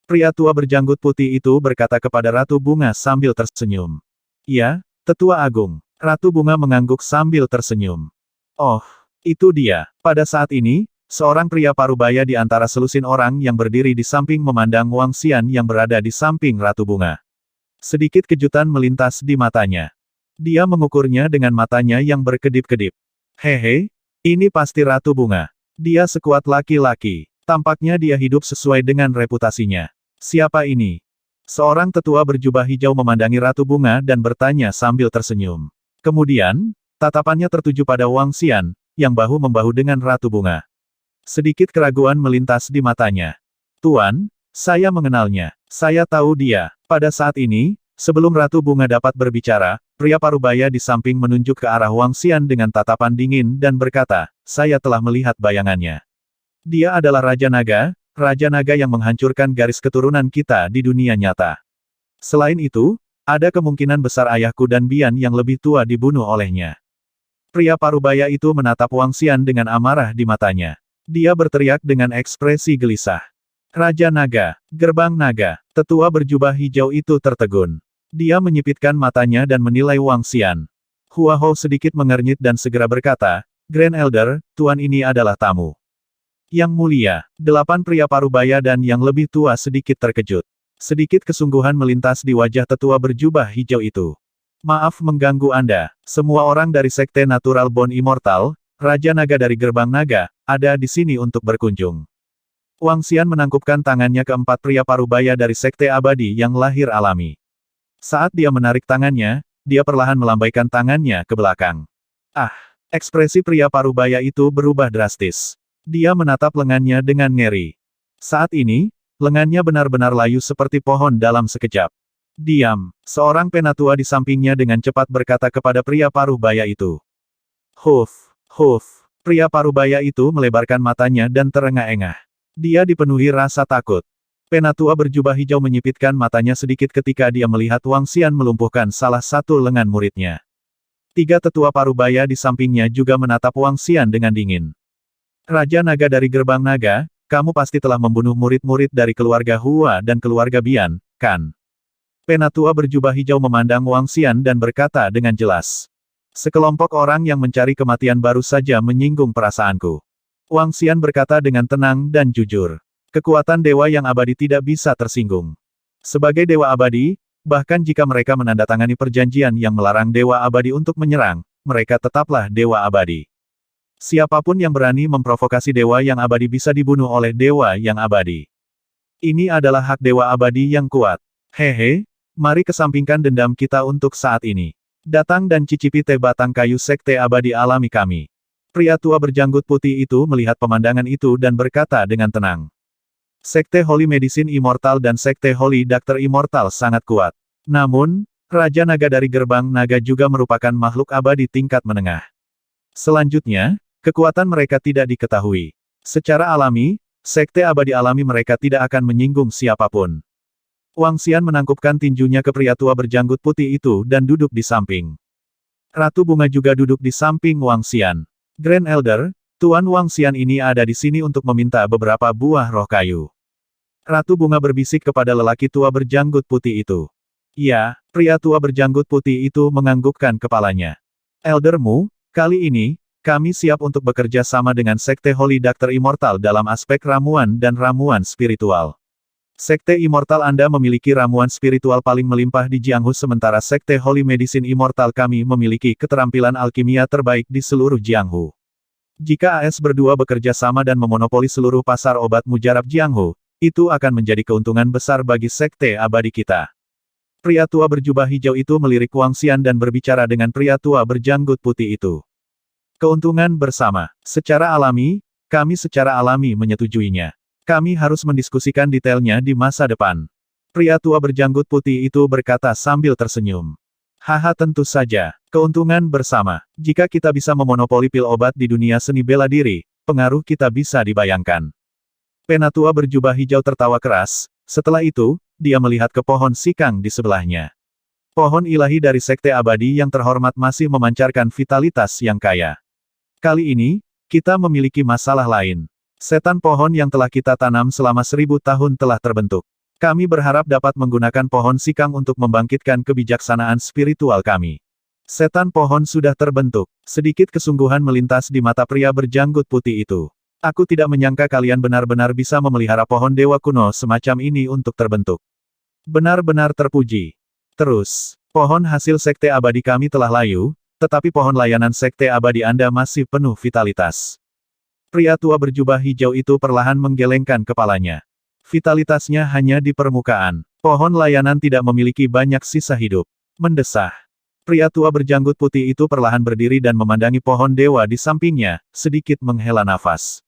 Pria tua berjanggut putih itu berkata kepada Ratu Bunga sambil tersenyum. Ya, Tetua Agung. Ratu Bunga mengangguk sambil tersenyum. Oh, itu dia. Pada saat ini, seorang pria parubaya di antara selusin orang yang berdiri di samping memandang Wang Xian yang berada di samping Ratu Bunga. Sedikit kejutan melintas di matanya. Dia mengukurnya dengan matanya yang berkedip-kedip. Hehe. Ini pasti Ratu Bunga. Dia sekuat laki-laki. Tampaknya dia hidup sesuai dengan reputasinya. Siapa ini? Seorang tetua berjubah hijau memandangi Ratu Bunga dan bertanya sambil tersenyum. Kemudian, tatapannya tertuju pada Wang Xian, yang bahu-membahu dengan Ratu Bunga. Sedikit keraguan melintas di matanya. Tuan, saya mengenalnya. Saya tahu dia. Pada saat ini, sebelum Ratu Bunga dapat berbicara, pria parubaya di samping menunjuk ke arah Wang Xian dengan tatapan dingin dan berkata, saya telah melihat bayangannya. Dia adalah Raja Naga yang menghancurkan garis keturunan kita di dunia nyata. Selain itu, ada kemungkinan besar ayahku dan Bian yang lebih tua dibunuh olehnya. Pria parubaya itu menatap Wang Xian dengan amarah di matanya. Dia berteriak dengan ekspresi gelisah. Raja Naga, Gerbang Naga, tetua berjubah hijau itu tertegun. Dia menyipitkan matanya dan menilai Wang Xian. Hua Hou sedikit mengernyit dan segera berkata, Grand Elder, tuan ini adalah tamu. Yang mulia, 8 pria parubaya dan yang lebih tua sedikit terkejut. Sedikit kesungguhan melintas di wajah tetua berjubah hijau itu. Maaf mengganggu Anda, semua orang dari Sekte Natural Bone Immortal, Raja Naga dari Gerbang Naga, ada di sini untuk berkunjung. Wang Xian menangkupkan tangannya ke 4 pria parubaya dari Sekte Abadi yang lahir alami. Saat dia menarik tangannya, dia perlahan melambaikan tangannya ke belakang. Ekspresi pria parubaya itu berubah drastis. Dia menatap lengannya dengan ngeri. Saat ini, lengannya benar-benar layu seperti pohon dalam sekejap. Diam, seorang penatua di sampingnya dengan cepat berkata kepada pria parubaya itu. Huf. Pria parubaya itu melebarkan matanya dan terengah-engah. Dia dipenuhi rasa takut. Penatua berjubah hijau menyipitkan matanya sedikit ketika dia melihat Wang Xian melumpuhkan salah satu lengan muridnya. 3 tetua parubaya di sampingnya juga menatap Wang Xian dengan dingin. Raja Naga dari Gerbang Naga, kamu pasti telah membunuh murid-murid dari keluarga Hua dan keluarga Bian, kan? Penatua berjubah hijau memandang Wang Xian dan berkata dengan jelas. Sekelompok orang yang mencari kematian baru saja menyinggung perasaanku. Wang Xian berkata dengan tenang dan jujur. Kekuatan dewa yang abadi tidak bisa tersinggung. Sebagai dewa abadi, bahkan jika mereka menandatangani perjanjian yang melarang dewa abadi untuk menyerang, mereka tetaplah dewa abadi. Siapapun yang berani memprovokasi dewa yang abadi bisa dibunuh oleh dewa yang abadi. Ini adalah hak dewa abadi yang kuat. Hehe, mari kesampingkan dendam kita untuk saat ini. Datang dan cicipi teh batang kayu sekte abadi alami kami. Pria tua berjanggut putih itu melihat pemandangan itu dan berkata dengan tenang. Sekte Holy Medicine Immortal dan Sekte Holy Doctor Immortal sangat kuat. Namun, Raja Naga dari Gerbang Naga juga merupakan makhluk abadi tingkat menengah. Selanjutnya, kekuatan mereka tidak diketahui. Secara alami, Sekte abadi alami mereka tidak akan menyinggung siapapun. Wang Xian menangkupkan tinjunya ke pria tua berjanggut putih itu dan duduk di samping. Ratu Bunga juga duduk di samping Wang Xian. Grand Elder, Tuan Wang Xian ini ada di sini untuk meminta beberapa buah roh kayu. Ratu Bunga berbisik kepada lelaki tua berjanggut putih itu. Ya, pria tua berjanggut putih itu menganggukkan kepalanya. Eldermu, kali ini, kami siap untuk bekerja sama dengan Sekte Holy Doctor Immortal dalam aspek ramuan dan ramuan spiritual. Sekte Immortal Anda memiliki ramuan spiritual paling melimpah di Jianghu sementara Sekte Holy Medicine Immortal kami memiliki keterampilan alkimia terbaik di seluruh Jianghu. Jika AS berdua bekerja sama dan memonopoli seluruh pasar obat mujarab Jianghu, itu akan menjadi keuntungan besar bagi Sekte abadi kita. Pria tua berjubah hijau itu melirik Wang Xian dan berbicara dengan pria tua berjanggut putih itu. Keuntungan bersama. Secara alami, kami secara alami menyetujuinya. Kami harus mendiskusikan detailnya di masa depan. Pria tua berjanggut putih itu berkata sambil tersenyum. Haha tentu saja. Keuntungan bersama. Jika kita bisa memonopoli pil obat di dunia seni bela diri, pengaruh kita bisa dibayangkan. Penatua berjubah hijau tertawa keras, setelah itu, dia melihat ke pohon sikang di sebelahnya. Pohon ilahi dari Sekte Abadi yang terhormat masih memancarkan vitalitas yang kaya. Kali ini, kita memiliki masalah lain. Setan pohon yang telah kita tanam selama 1000 tahun telah terbentuk. Kami berharap dapat menggunakan pohon sikang untuk membangkitkan kebijaksanaan spiritual kami. Setan pohon sudah terbentuk. Sedikit kesungguhan melintas di mata pria berjanggut putih itu. Aku tidak menyangka kalian benar-benar bisa memelihara pohon dewa kuno semacam ini untuk terbentuk. Benar-benar terpuji. Terus, pohon hasil Sekte Abadi kami telah layu, tetapi pohon layanan Sekte Abadi Anda masih penuh vitalitas. Pria tua berjubah hijau itu perlahan menggelengkan kepalanya. Vitalitasnya hanya di permukaan. Pohon layanan tidak memiliki banyak sisa hidup. Mendesah. Pria tua berjanggut putih itu perlahan berdiri dan memandangi pohon dewa di sampingnya, sedikit menghela nafas.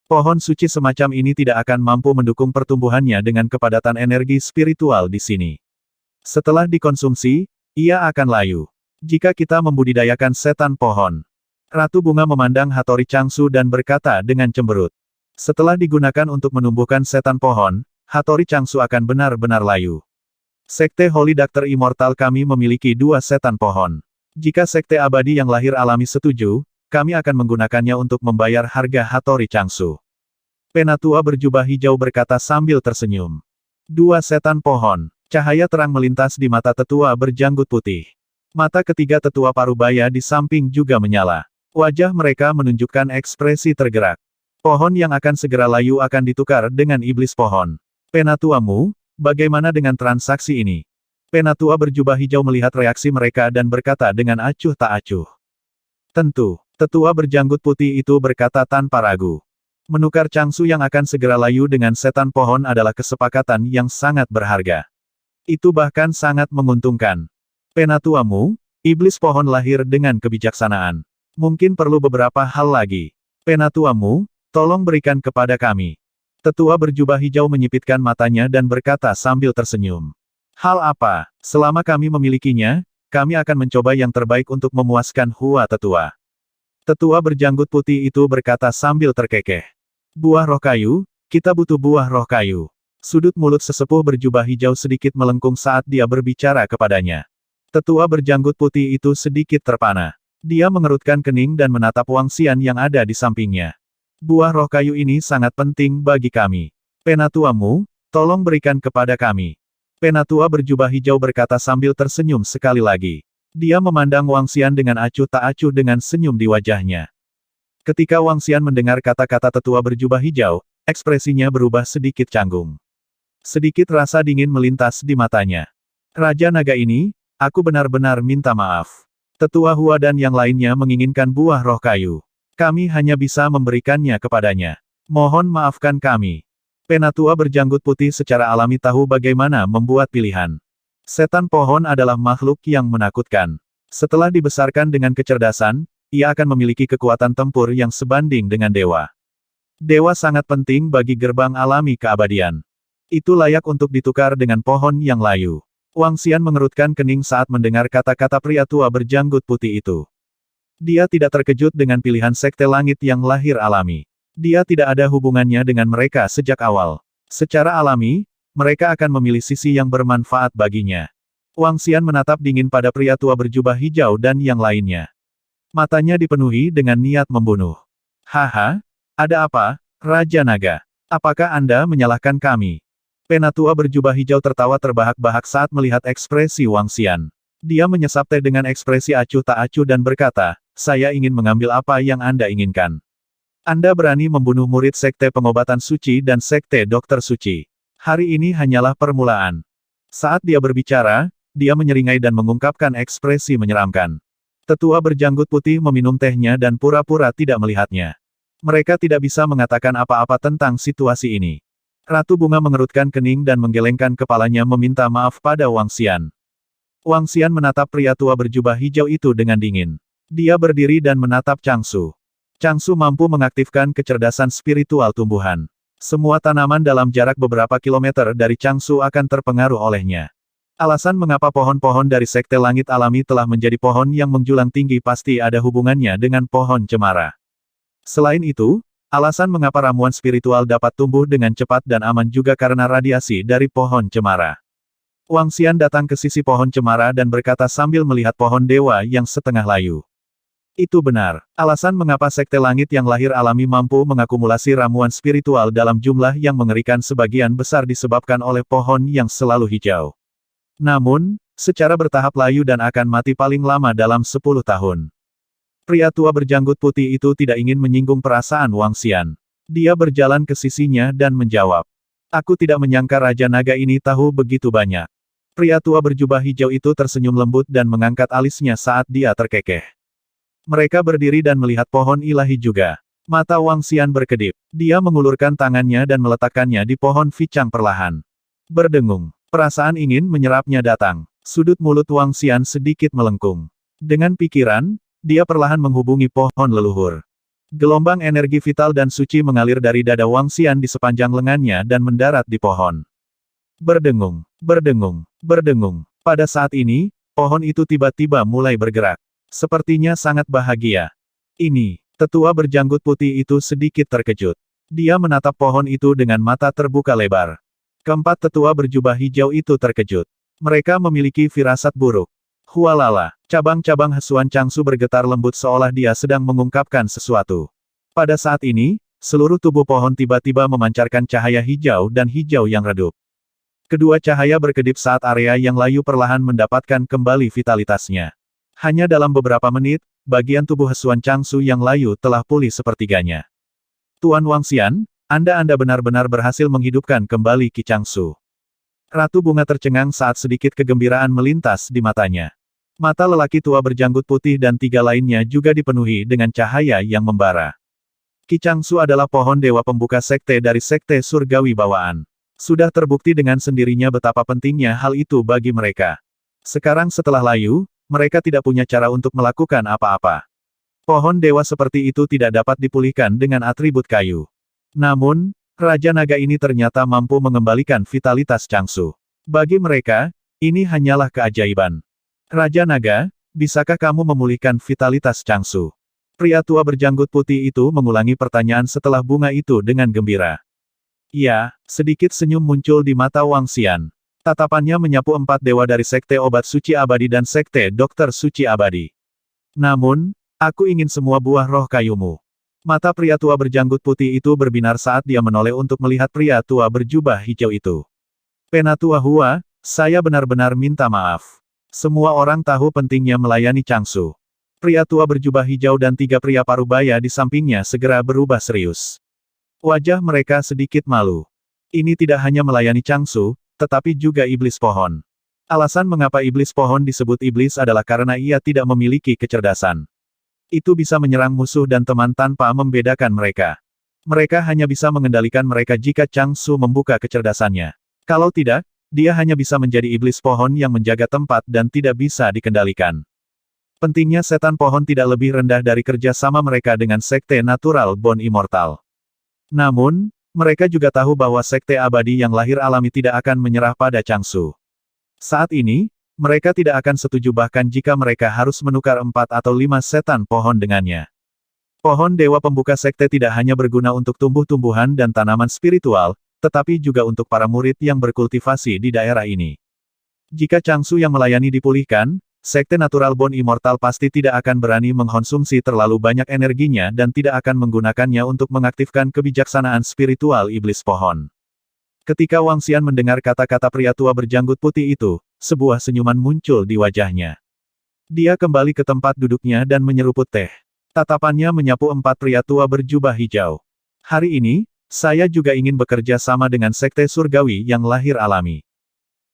Pohon suci semacam ini tidak akan mampu mendukung pertumbuhannya dengan kepadatan energi spiritual di sini. Setelah dikonsumsi, ia akan layu. Jika kita membudidayakan setan pohon. Ratu Bunga memandang Hattori Changsu dan berkata dengan cemberut. Setelah digunakan untuk menumbuhkan setan pohon, Hattori Changsu akan benar-benar layu. Sekte Holy Doctor Immortal kami memiliki 2 setan pohon. Jika Sekte Abadi yang lahir alami setuju, kami akan menggunakannya untuk membayar harga Hattori Changsu. Penatua berjubah hijau berkata sambil tersenyum. 2 setan pohon. Cahaya terang melintas di mata tetua berjanggut putih. Mata ketiga tetua parubaya di samping juga menyala. Wajah mereka menunjukkan ekspresi tergerak. Pohon yang akan segera layu akan ditukar dengan iblis pohon. Penatuamu, bagaimana dengan transaksi ini? Penatua berjubah hijau melihat reaksi mereka dan berkata dengan acuh tak acuh. Tentu. Tetua berjanggut putih itu berkata tanpa ragu. Menukar Changsu yang akan segera layu dengan setan pohon adalah kesepakatan yang sangat berharga. Itu bahkan sangat menguntungkan. Penatuamu, iblis pohon lahir dengan kebijaksanaan. Mungkin perlu beberapa hal lagi. Penatuamu, tolong berikan kepada kami. Tetua berjubah hijau menyipitkan matanya dan berkata sambil tersenyum. Hal apa? Selama kami memilikinya, kami akan mencoba yang terbaik untuk memuaskan Hua Tetua. Tetua berjanggut putih itu berkata sambil terkekeh. Buah roh kayu, kita butuh buah roh kayu. Sudut mulut sesepuh berjubah hijau sedikit melengkung saat dia berbicara kepadanya. Tetua berjanggut putih itu sedikit terpana. Dia mengerutkan kening dan menatap Wang Xian yang ada di sampingnya. Buah roh kayu ini sangat penting bagi kami. Penatuamu, tolong berikan kepada kami. Penatua berjubah hijau berkata sambil tersenyum sekali lagi. Dia memandang Wang Xian dengan acuh tak acuh dengan senyum di wajahnya. Ketika Wang Xian mendengar kata-kata tetua berjubah hijau, ekspresinya berubah sedikit canggung. Sedikit rasa dingin melintas di matanya. Raja Naga ini, aku benar-benar minta maaf. Tetua Hua dan yang lainnya menginginkan buah roh kayu. Kami hanya bisa memberikannya kepadanya. Mohon maafkan kami. Penatua berjanggut putih secara alami tahu bagaimana membuat pilihan. Setan pohon adalah makhluk yang menakutkan. Setelah dibesarkan dengan kecerdasan, ia akan memiliki kekuatan tempur yang sebanding dengan dewa. Dewa sangat penting bagi gerbang alami keabadian. Itu layak untuk ditukar dengan pohon yang layu. Wang Xian mengerutkan kening saat mendengar kata-kata pria tua berjanggut putih itu. Dia tidak terkejut dengan pilihan sekte langit yang lahir alami. Dia tidak ada hubungannya dengan mereka sejak awal. Secara alami, mereka akan memilih sisi yang bermanfaat baginya. Wang Xian menatap dingin pada pria tua berjubah hijau dan yang lainnya. Matanya dipenuhi dengan niat membunuh. Haha, ada apa, Raja Naga? Apakah Anda menyalahkan kami? Penatua berjubah hijau tertawa terbahak-bahak saat melihat ekspresi Wang Xian. Dia menyesap teh dengan ekspresi acuh tak acuh dan berkata, saya ingin mengambil apa yang Anda inginkan. Anda berani membunuh murid sekte pengobatan suci dan sekte dokter suci. Hari ini hanyalah permulaan. Saat dia berbicara, dia menyeringai dan mengungkapkan ekspresi menyeramkan. Tetua berjanggut putih meminum tehnya dan pura-pura tidak melihatnya. Mereka tidak bisa mengatakan apa-apa tentang situasi ini. Ratu Bunga mengerutkan kening dan menggelengkan kepalanya meminta maaf pada Wang Xian. Wang Xian menatap pria tua berjubah hijau itu dengan dingin. Dia berdiri dan menatap Changsu. Changsu mampu mengaktifkan kecerdasan spiritual tumbuhan. Semua tanaman dalam jarak beberapa kilometer dari Changsu akan terpengaruh olehnya. Alasan mengapa pohon-pohon dari sekte langit alami telah menjadi pohon yang menjulang tinggi pasti ada hubungannya dengan pohon cemara. Selain itu, alasan mengapa ramuan spiritual dapat tumbuh dengan cepat dan aman juga karena radiasi dari pohon cemara. Wang Xian datang ke sisi pohon cemara dan berkata sambil melihat pohon dewa yang setengah layu. Itu benar. Alasan mengapa sekte langit yang lahir alami mampu mengakumulasi ramuan spiritual dalam jumlah yang mengerikan sebagian besar disebabkan oleh pohon yang selalu hijau. Namun, secara bertahap layu dan akan mati paling lama dalam 10 tahun. Pria tua berjanggut putih itu tidak ingin menyinggung perasaan Wang Xian. Dia berjalan ke sisinya dan menjawab. Aku tidak menyangka Raja Naga ini tahu begitu banyak. Pria tua berjubah hijau itu tersenyum lembut dan mengangkat alisnya saat dia terkekeh. Mereka berdiri dan melihat pohon ilahi juga. Mata Wang Xian berkedip. Dia mengulurkan tangannya dan meletakkannya di pohon ficang perlahan. Berdengung. Perasaan ingin menyerapnya datang. Sudut mulut Wang Xian sedikit melengkung. Dengan pikiran, dia perlahan menghubungi pohon leluhur. Gelombang energi vital dan suci mengalir dari dada Wang Xian di sepanjang lengannya dan mendarat di pohon. Berdengung, berdengung, berdengung. Pada saat ini, pohon itu tiba-tiba mulai bergerak. Sepertinya sangat bahagia. Ini, tetua berjanggut putih itu sedikit terkejut. Dia menatap pohon itu dengan mata terbuka lebar. Keempat tetua berjubah hijau itu terkejut. Mereka memiliki firasat buruk. Hualala, cabang-cabang hesuan Changsu bergetar lembut seolah dia sedang mengungkapkan sesuatu. Pada saat ini, seluruh tubuh pohon tiba-tiba memancarkan cahaya hijau dan hijau yang redup. Kedua cahaya berkedip saat area yang layu perlahan mendapatkan kembali vitalitasnya. Hanya dalam beberapa menit, bagian tubuh hesuan Changsu yang layu telah pulih sepertiganya. Tuan Wang Xian, Anda benar-benar berhasil menghidupkan kembali Qi Changsu. Ratu Bunga tercengang saat sedikit kegembiraan melintas di matanya. Mata lelaki tua berjanggut putih dan tiga lainnya juga dipenuhi dengan cahaya yang membara. Qi Changsu adalah pohon dewa pembuka sekte dari sekte surgawi bawaan. Sudah terbukti dengan sendirinya betapa pentingnya hal itu bagi mereka. Sekarang setelah layu, mereka tidak punya cara untuk melakukan apa-apa. Pohon dewa seperti itu tidak dapat dipulihkan dengan atribut kayu. Namun, Raja Naga ini ternyata mampu mengembalikan vitalitas Changsu. Bagi mereka, ini hanyalah keajaiban. Raja Naga, bisakah kamu memulihkan vitalitas Changsu? Pria tua berjanggut putih itu mengulangi pertanyaan setelah bunga itu dengan gembira. Ya, sedikit senyum muncul di mata Wang Xian. Tatapannya menyapu empat dewa dari Sekte Obat Suci Abadi dan Sekte Dokter Suci Abadi. Namun, aku ingin semua buah roh kayumu. Mata pria tua berjanggut putih itu berbinar saat dia menoleh untuk melihat pria tua berjubah hijau itu. Penatua Hua, Saya benar-benar minta maaf. Semua orang tahu pentingnya melayani Changsu. Pria tua berjubah hijau dan 3 pria parubaya di sampingnya segera berubah serius. Wajah mereka sedikit malu. Ini tidak hanya melayani Changsu, tetapi juga iblis pohon. Alasan mengapa iblis pohon disebut iblis adalah karena ia tidak memiliki kecerdasan. Itu bisa menyerang musuh dan teman tanpa membedakan mereka. Mereka hanya bisa mengendalikan mereka jika Changsu membuka kecerdasannya. Kalau tidak, dia hanya bisa menjadi iblis pohon yang menjaga tempat dan tidak bisa dikendalikan. Pentingnya setan pohon tidak lebih rendah dari kerja sama mereka dengan Sekte Natural Bone Immortal. Namun, mereka juga tahu bahwa Sekte Abadi yang lahir alami tidak akan menyerah pada Changsu. Saat ini, mereka tidak akan setuju bahkan jika mereka harus menukar 4 atau 5 setan pohon dengannya. Pohon Dewa Pembuka Sekte tidak hanya berguna untuk tumbuh-tumbuhan dan tanaman spiritual, tetapi juga untuk para murid yang berkultivasi di daerah ini. Jika Changsu yang melayani dipulihkan, Sekte Natural Bone Immortal pasti tidak akan berani mengkonsumsi terlalu banyak energinya dan tidak akan menggunakannya untuk mengaktifkan kebijaksanaan spiritual iblis pohon. Ketika Wang Xian mendengar kata-kata pria tua berjanggut putih itu, sebuah senyuman muncul di wajahnya. Dia kembali ke tempat duduknya dan menyeruput teh. Tatapannya menyapu 4 pria tua berjubah hijau. Hari ini, saya juga ingin bekerja sama dengan Sekte Surgawi yang lahir alami.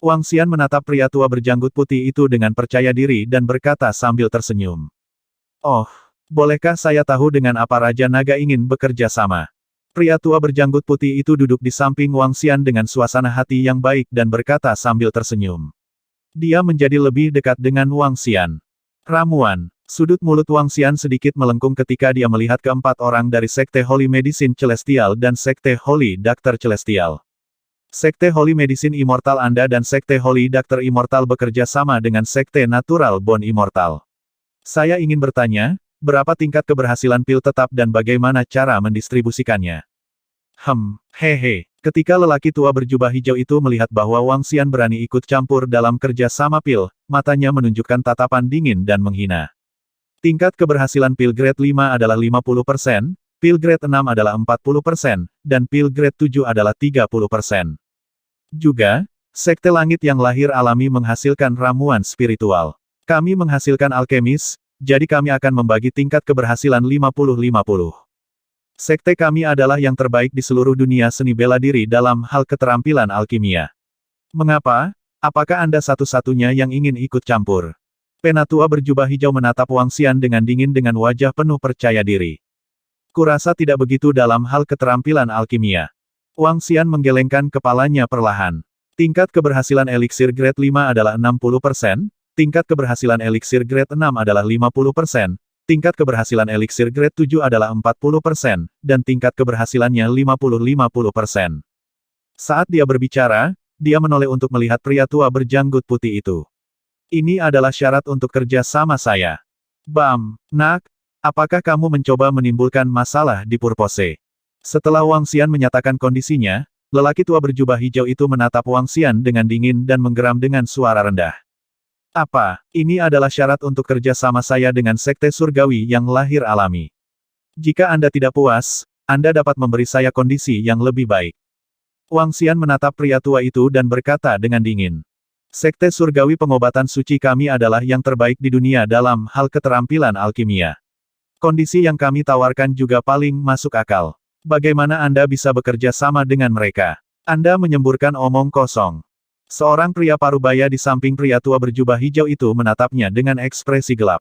Wang Xian menatap pria tua berjanggut putih itu dengan percaya diri dan berkata sambil tersenyum. Oh, bolehkah saya tahu dengan apa Raja Naga ingin bekerja sama? Pria tua berjanggut putih itu duduk di samping Wang Xian dengan suasana hati yang baik dan berkata sambil tersenyum. Dia menjadi lebih dekat dengan Wang Xian. Ramuan. Sudut mulut Wang Xian sedikit melengkung ketika dia melihat keempat orang dari Sekte Holy Medicine Celestial dan Sekte Holy Doctor Celestial. Sekte Holy Medicine Immortal Anda dan Sekte Holy Doctor Immortal bekerja sama dengan Sekte Natural Bone Immortal. Saya ingin bertanya, berapa tingkat keberhasilan pil tetap dan bagaimana cara mendistribusikannya? Hehe. Ketika lelaki tua berjubah hijau itu melihat bahwa Wang Xian berani ikut campur dalam kerja sama pil, matanya menunjukkan tatapan dingin dan menghina. Tingkat keberhasilan pil grade 5 adalah 50%, pil grade 6 adalah 40%, dan pil grade 7 adalah 30%. Juga, Sekte Langit yang lahir alami menghasilkan ramuan spiritual. Kami menghasilkan alkemis, jadi kami akan membagi tingkat keberhasilan 50-50. Sekte kami adalah yang terbaik di seluruh dunia seni bela diri dalam hal keterampilan alkimia. Mengapa? Apakah Anda satu-satunya yang ingin ikut campur? Penatua berjubah hijau menatap Wang Xian dengan dingin dengan wajah penuh percaya diri. Kurasa tidak begitu dalam hal keterampilan alkimia. Wang Xian menggelengkan kepalanya perlahan. Tingkat keberhasilan eliksir grade 5 adalah 60%, tingkat keberhasilan eliksir grade 6 adalah 50%, tingkat keberhasilan eliksir grade 7 adalah 40%, dan tingkat keberhasilannya 50-50%. Saat dia berbicara, dia menoleh untuk melihat pria tua berjanggut putih itu. Ini adalah syarat untuk kerja sama saya. Bam, nak, apakah kamu mencoba menimbulkan masalah di Purpose? Setelah Wang Xian menyatakan kondisinya, lelaki tua berjubah hijau itu menatap Wang Xian dengan dingin dan menggeram dengan suara rendah. Apa, ini adalah syarat untuk kerja sama saya dengan Sekte Surgawi yang lahir alami. Jika Anda tidak puas, Anda dapat memberi saya kondisi yang lebih baik. Wang Xian menatap pria tua itu dan berkata dengan dingin. Sekte Surgawi Pengobatan Suci kami adalah yang terbaik di dunia dalam hal keterampilan alkimia. Kondisi yang kami tawarkan juga paling masuk akal. Bagaimana Anda bisa bekerja sama dengan mereka? Anda menyemburkan omong kosong. Seorang pria parubaya di samping pria tua berjubah hijau itu menatapnya dengan ekspresi gelap.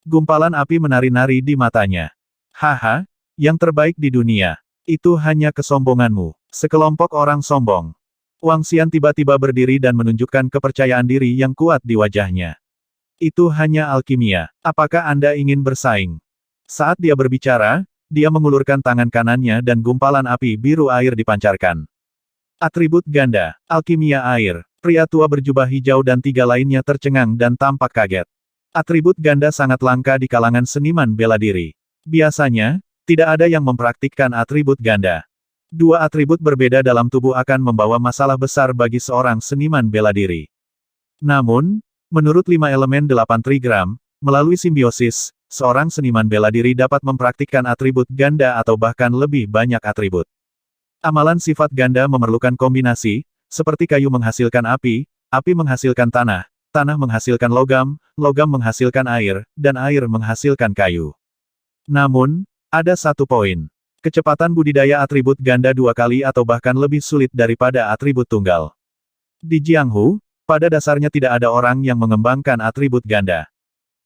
Gumpalan api menari-nari di matanya. Haha, yang terbaik di dunia. Itu hanya kesombonganmu. Sekelompok orang sombong. Wang Xian tiba-tiba berdiri dan menunjukkan kepercayaan diri yang kuat di wajahnya. Itu hanya alkimia. Apakah Anda ingin bersaing? Saat dia berbicara, dia mengulurkan tangan kanannya dan gumpalan api biru air dipancarkan. Atribut ganda, alkimia air. Pria tua berjubah hijau dan 3 lainnya tercengang dan tampak kaget. Atribut ganda sangat langka di kalangan seniman bela diri. Biasanya, tidak ada yang mempraktikkan atribut ganda. 2 atribut berbeda dalam tubuh akan membawa masalah besar bagi seorang seniman bela diri. Namun, menurut 5 elemen 8 trigram, melalui simbiosis, seorang seniman bela diri dapat mempraktikkan atribut ganda atau bahkan lebih banyak atribut. Amalan sifat ganda memerlukan kombinasi, seperti kayu menghasilkan api, api menghasilkan tanah, tanah menghasilkan logam, logam menghasilkan air, dan air menghasilkan kayu. Namun, ada satu poin. Kecepatan budidaya atribut ganda 2 kali atau bahkan lebih sulit daripada atribut tunggal. Di Jianghu, pada dasarnya tidak ada orang yang mengembangkan atribut ganda.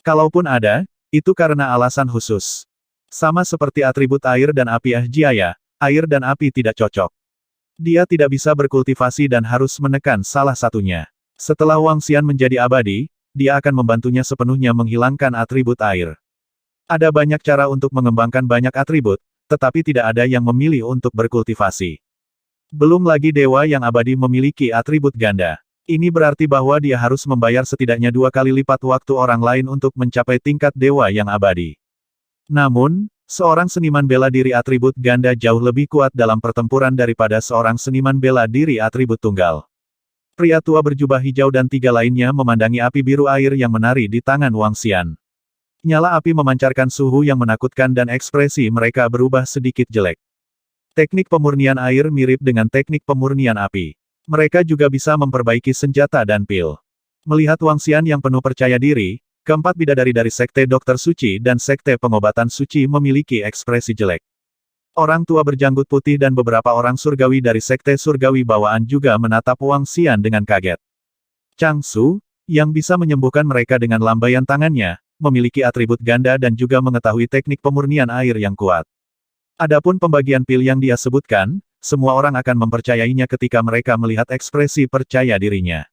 Kalaupun ada, itu karena alasan khusus. Sama seperti atribut air dan api Jiaya, air dan api tidak cocok. Dia tidak bisa berkultivasi dan harus menekan salah satunya. Setelah Wang Xian menjadi abadi, dia akan membantunya sepenuhnya menghilangkan atribut air. Ada banyak cara untuk mengembangkan banyak atribut, tetapi tidak ada yang memilih untuk berkultivasi. Belum lagi dewa yang abadi memiliki atribut ganda. Ini berarti bahwa dia harus membayar setidaknya 2 kali lipat waktu orang lain untuk mencapai tingkat dewa yang abadi. Namun, seorang seniman bela diri atribut ganda jauh lebih kuat dalam pertempuran daripada seorang seniman bela diri atribut tunggal. Pria tua berjubah hijau dan 3 lainnya memandangi api biru air yang menari di tangan Wang Xian. Nyala api memancarkan suhu yang menakutkan dan ekspresi mereka berubah sedikit jelek. Teknik pemurnian air mirip dengan teknik pemurnian api. Mereka juga bisa memperbaiki senjata dan pil. Melihat Wang Xian yang penuh percaya diri, keempat bidadari dari Sekte Dokter Suci dan Sekte Pengobatan Suci memiliki ekspresi jelek. Orang tua berjanggut putih dan beberapa orang surgawi dari Sekte Surgawi Bawaan juga menatap Wang Xian dengan kaget. Chang Su, yang bisa menyembuhkan mereka dengan lambaian tangannya, memiliki atribut ganda dan juga mengetahui teknik pemurnian air yang kuat. Adapun pembagian pil yang dia sebutkan, semua orang akan mempercayainya ketika mereka melihat ekspresi percaya dirinya.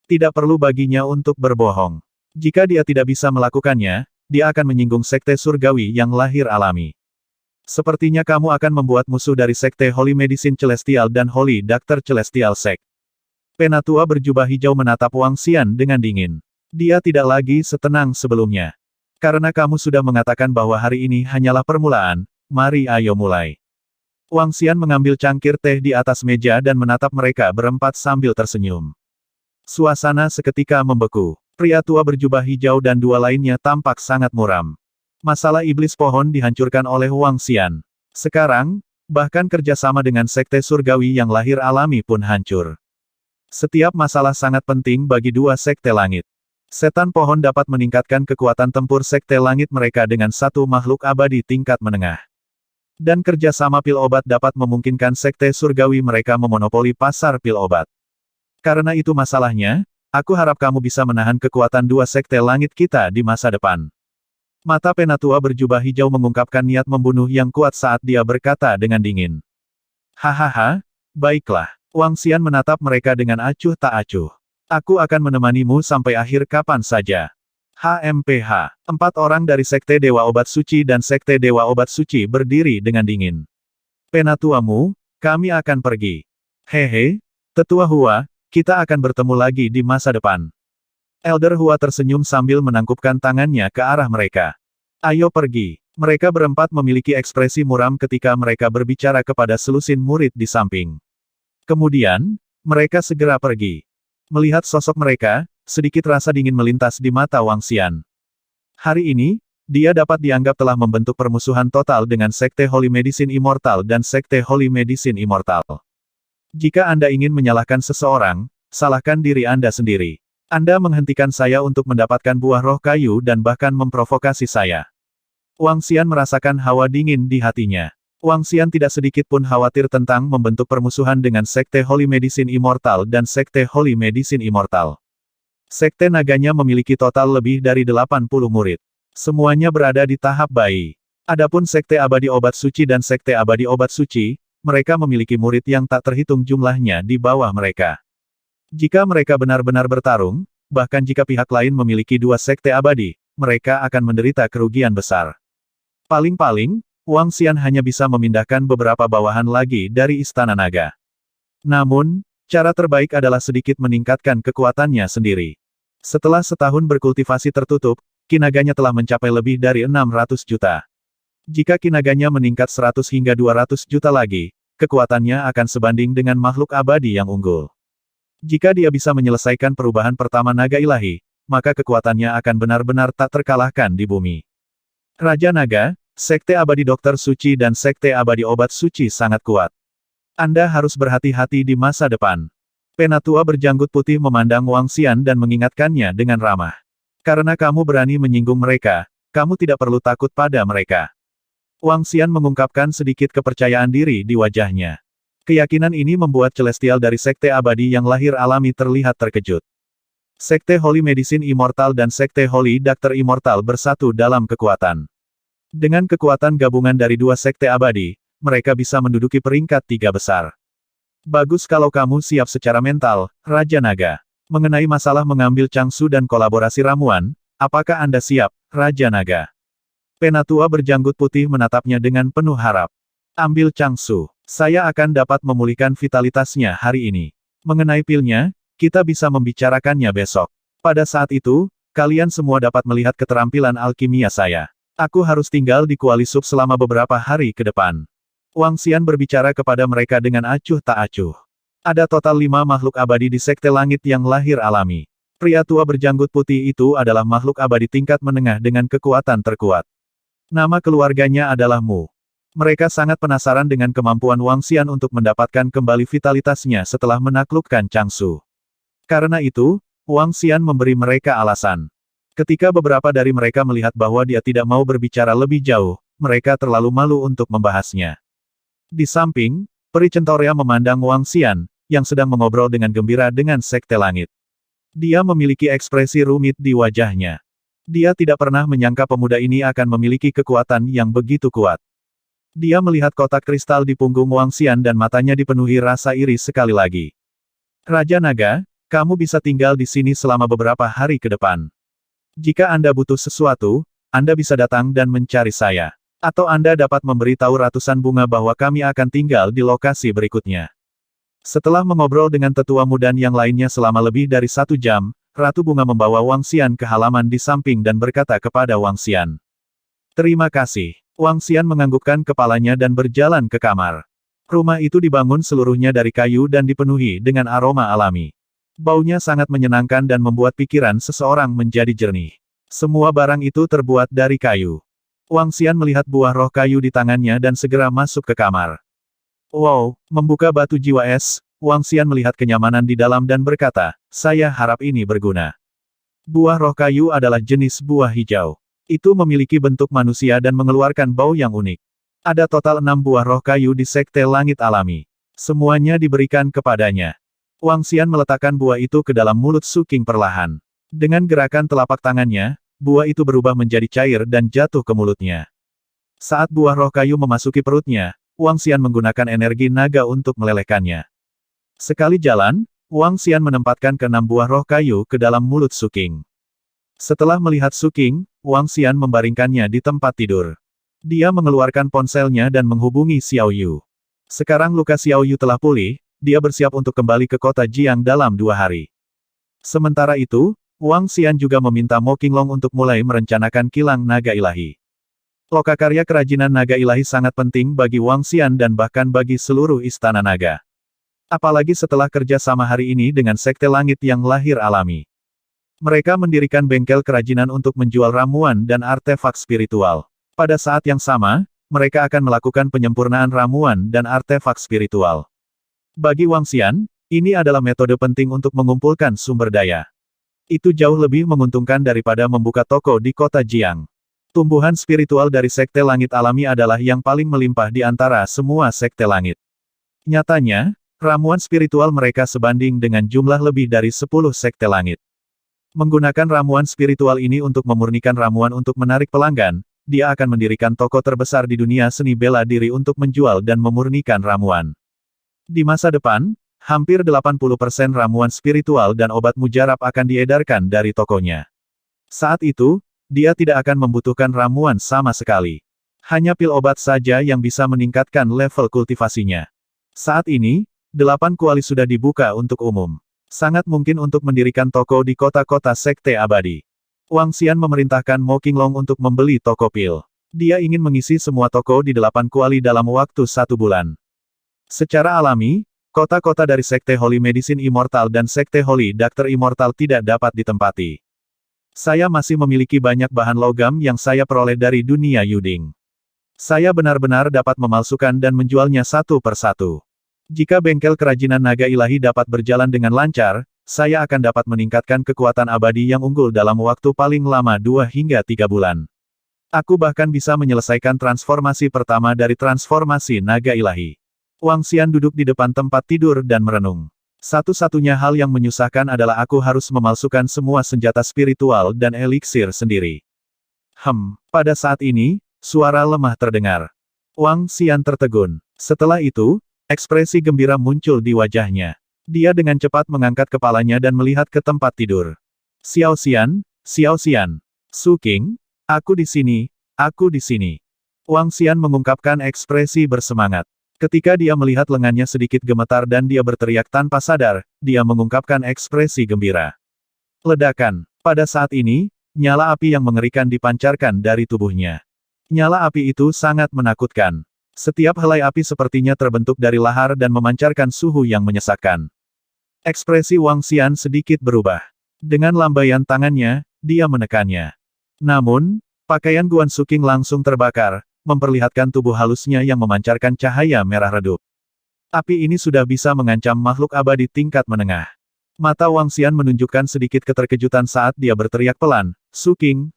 Tidak perlu baginya untuk berbohong. Jika dia tidak bisa melakukannya, dia akan menyinggung Sekte Surgawi yang lahir alami. Sepertinya kamu akan membuat musuh dari Sekte Holy Medicine Celestial dan Holy Doctor Celestial Sect. Penatua berjubah hijau menatap Wang Xian dengan dingin. Dia tidak lagi setenang sebelumnya. Karena kamu sudah mengatakan bahwa hari ini hanyalah permulaan, mari ayo mulai. Wang Xian mengambil cangkir teh di atas meja dan menatap mereka berempat sambil tersenyum. Suasana seketika membeku. Pria tua berjubah hijau dan 2 lainnya tampak sangat muram. Masalah iblis pohon dihancurkan oleh Wang Xian. Sekarang, bahkan kerjasama dengan Sekte Surgawi yang lahir alami pun hancur. Setiap masalah sangat penting bagi 2 Sekte Langit. Setan pohon dapat meningkatkan kekuatan tempur Sekte Langit mereka dengan satu makhluk abadi tingkat menengah. Dan kerjasama pil obat dapat memungkinkan Sekte Surgawi mereka memonopoli pasar pil obat. Karena itu masalahnya, aku harap kamu bisa menahan kekuatan 2 Sekte Langit kita di masa depan. Mata penatua berjubah hijau mengungkapkan niat membunuh yang kuat saat dia berkata dengan dingin. Hahaha, baiklah. Wang Xian menatap mereka dengan acuh tak acuh. Aku akan menemanimu sampai akhir kapan saja. HMPH. 4 orang dari Sekte Dewa Obat Suci dan Sekte Dewa Obat Suci berdiri dengan dingin. Penatuamu, kami akan pergi. Hehe, Tetua Hua, kita akan bertemu lagi di masa depan. Elder Hua tersenyum sambil menangkupkan tangannya ke arah mereka. Ayo pergi. Mereka berempat memiliki ekspresi muram ketika mereka berbicara kepada selusin murid di samping. Kemudian, mereka segera pergi. Melihat sosok mereka, sedikit rasa dingin melintas di mata Wang Xian. Hari ini, dia dapat dianggap telah membentuk permusuhan total dengan Sekte Holy Medicine Immortal dan Sekte Holy Medicine Immortal. Jika Anda ingin menyalahkan seseorang, salahkan diri Anda sendiri. Anda menghentikan saya untuk mendapatkan buah roh kayu dan bahkan memprovokasi saya. Wang Xian merasakan hawa dingin di hatinya. Wang Xian tidak sedikit pun khawatir tentang membentuk permusuhan dengan Sekte Holy Medicine Immortal dan Sekte Holy Medicine Immortal. Sekte naganya memiliki total lebih dari 80 murid. Semuanya berada di tahap bayi. Adapun Sekte Abadi Obat Suci dan Sekte Abadi Obat Suci, mereka memiliki murid yang tak terhitung jumlahnya di bawah mereka. Jika mereka benar-benar bertarung, bahkan jika pihak lain memiliki 2 sekte abadi, mereka akan menderita kerugian besar. Paling-paling, Wang Xian hanya bisa memindahkan beberapa bawahan lagi dari Istana Naga. Namun, cara terbaik adalah sedikit meningkatkan kekuatannya sendiri. Setelah setahun berkultivasi tertutup, kinaganya telah mencapai lebih dari 600 juta. Jika kinaganya meningkat 100 hingga 200 juta lagi, kekuatannya akan sebanding dengan makhluk abadi yang unggul. Jika dia bisa menyelesaikan perubahan pertama naga ilahi, maka kekuatannya akan benar-benar tak terkalahkan di bumi. Raja Naga, Sekte Abadi Dokter Suci dan Sekte Abadi Obat Suci sangat kuat. Anda harus berhati-hati di masa depan. Penatua berjanggut putih memandang Wang Xian dan mengingatkannya dengan ramah. Karena kamu berani menyinggung mereka, kamu tidak perlu takut pada mereka. Wang Xian mengungkapkan sedikit kepercayaan diri di wajahnya. Keyakinan ini membuat Celestial dari Sekte Abadi yang lahir alami terlihat terkejut. Sekte Holy Medicine Immortal dan Sekte Holy Doctor Immortal bersatu dalam kekuatan. Dengan kekuatan gabungan dari dua sekte abadi, mereka bisa menduduki peringkat 3 besar. Bagus kalau kamu siap secara mental, Raja Naga. Mengenai masalah mengambil Changsu dan kolaborasi ramuan, apakah Anda siap, Raja Naga? Penatua berjanggut putih menatapnya dengan penuh harap. Ambil Changsu. Saya akan dapat memulihkan vitalitasnya hari ini. Mengenai pilnya, kita bisa membicarakannya besok. Pada saat itu, kalian semua dapat melihat keterampilan alkimia saya. Aku harus tinggal di Kuali Sub selama beberapa hari ke depan. Wang Xian berbicara kepada mereka dengan acuh tak acuh. Ada total 5 makhluk abadi di Sekte Langit yang lahir alami. Pria tua berjanggut putih itu adalah makhluk abadi tingkat menengah dengan kekuatan terkuat. Nama keluarganya adalah Mu. Mereka sangat penasaran dengan kemampuan Wang Xian untuk mendapatkan kembali vitalitasnya setelah menaklukkan Changsu. Karena itu, Wang Xian memberi mereka alasan. Ketika beberapa dari mereka melihat bahwa dia tidak mau berbicara lebih jauh, mereka terlalu malu untuk membahasnya. Di samping, Peri Centaurea memandang Wang Xian, yang sedang mengobrol dengan gembira dengan Sekte Langit. Dia memiliki ekspresi rumit di wajahnya. Dia tidak pernah menyangka pemuda ini akan memiliki kekuatan yang begitu kuat. Dia melihat kotak kristal di punggung Wang Xian dan matanya dipenuhi rasa iri sekali lagi. Raja Naga, kamu bisa tinggal di sini selama beberapa hari ke depan. Jika Anda butuh sesuatu, Anda bisa datang dan mencari saya. Atau Anda dapat memberitahu ratusan bunga bahwa kami akan tinggal di lokasi berikutnya. Setelah mengobrol dengan tetua mudan yang lainnya selama lebih dari 1 jam, Ratu Bunga membawa Wang Xian ke halaman di samping dan berkata kepada Wang Xian. Terima kasih. Wang Xian menganggukkan kepalanya dan berjalan ke kamar. Rumah itu dibangun seluruhnya dari kayu dan dipenuhi dengan aroma alami. Baunya sangat menyenangkan dan membuat pikiran seseorang menjadi jernih. Semua barang itu terbuat dari kayu. Wang Xian melihat buah roh kayu di tangannya dan segera masuk ke kamar. Wow, membuka batu jiwa es, Wang Xian melihat kenyamanan di dalam dan berkata, saya harap ini berguna. Buah roh kayu adalah jenis buah hijau. Itu memiliki bentuk manusia dan mengeluarkan bau yang unik. Ada total 6 buah roh kayu di Sekte Langit Alami. Semuanya diberikan kepadanya. Wang Xian meletakkan buah itu ke dalam mulut Su King perlahan. Dengan gerakan telapak tangannya, buah itu berubah menjadi cair dan jatuh ke mulutnya. Saat buah roh kayu memasuki perutnya, Wang Xian menggunakan energi naga untuk melelehkannya. Sekali jalan, Wang Xian menempatkan ke-6 buah roh kayu ke dalam mulut Su King. Setelah melihat Su King, Wang Xian membaringkannya di tempat tidur. Dia mengeluarkan ponselnya dan menghubungi Xiao Yu. Sekarang luka Xiao Yu telah pulih, dia bersiap untuk kembali ke kota Jiang dalam 2 hari. Sementara itu, Wang Xian juga meminta Mo Qinglong untuk mulai merencanakan kilang naga ilahi. Lokakarya kerajinan naga ilahi sangat penting bagi Wang Xian dan bahkan bagi seluruh istana naga. Apalagi setelah kerja sama hari ini dengan Sekte Langit yang lahir alami. Mereka mendirikan bengkel kerajinan untuk menjual ramuan dan artefak spiritual. Pada saat yang sama, mereka akan melakukan penyempurnaan ramuan dan artefak spiritual. Bagi Wang Xian, ini adalah metode penting untuk mengumpulkan sumber daya. Itu jauh lebih menguntungkan daripada membuka toko di kota Jiang. Tumbuhan spiritual dari Sekte Langit Alami adalah yang paling melimpah di antara semua Sekte Langit. Nyatanya, ramuan spiritual mereka sebanding dengan jumlah lebih dari 10 Sekte Langit. Menggunakan ramuan spiritual ini untuk memurnikan ramuan untuk menarik pelanggan, dia akan mendirikan toko terbesar di dunia seni bela diri untuk menjual dan memurnikan ramuan. Di masa depan, hampir 80% ramuan spiritual dan obat mujarab akan diedarkan dari tokonya. Saat itu, dia tidak akan membutuhkan ramuan sama sekali. Hanya pil obat saja yang bisa meningkatkan level kultivasinya. Saat ini, 8 kuali sudah dibuka untuk umum. Sangat mungkin untuk mendirikan toko di kota-kota Sekte Abadi. Wang Xian memerintahkan Mo Qinglong untuk membeli toko pil. Dia ingin mengisi semua toko di 8 kuali dalam waktu 1 bulan. Secara alami, kota-kota dari Sekte Holy Medicine Immortal dan Sekte Holy Doctor Immortal tidak dapat ditempati. Saya masih memiliki banyak bahan logam yang saya peroleh dari dunia Yuding. Saya benar-benar dapat memalsukan dan menjualnya satu per satu. Jika bengkel kerajinan naga ilahi dapat berjalan dengan lancar, saya akan dapat meningkatkan kekuatan abadi yang unggul dalam waktu paling lama 2 hingga 3 bulan. Aku bahkan bisa menyelesaikan transformasi pertama dari transformasi naga ilahi. Wang Xian duduk di depan tempat tidur dan merenung. Satu-satunya hal yang menyusahkan adalah aku harus memalsukan semua senjata spiritual dan eliksir sendiri. Pada saat ini, suara lemah terdengar. Wang Xian tertegun. Setelah itu, ekspresi gembira muncul di wajahnya. Dia dengan cepat mengangkat kepalanya dan melihat ke tempat tidur. Xiao Xian, Su King, aku di sini, aku di sini. Wang Xian mengungkapkan ekspresi bersemangat. Ketika dia melihat lengannya sedikit gemetar dan dia berteriak tanpa sadar, dia mengungkapkan ekspresi gembira. Ledakan. Pada saat ini, nyala api yang mengerikan dipancarkan dari tubuhnya. Nyala api itu sangat menakutkan. Setiap helai api sepertinya terbentuk dari lahar dan memancarkan suhu yang menyesakkan. Ekspresi Wang Xian sedikit berubah. Dengan lambaian tangannya, dia menekannya. Namun, pakaian Guan Suking langsung terbakar, memperlihatkan tubuh halusnya yang memancarkan cahaya merah redup. Api ini sudah bisa mengancam makhluk abadi tingkat menengah. Mata Wang Xian menunjukkan sedikit keterkejutan saat dia berteriak pelan, Su King.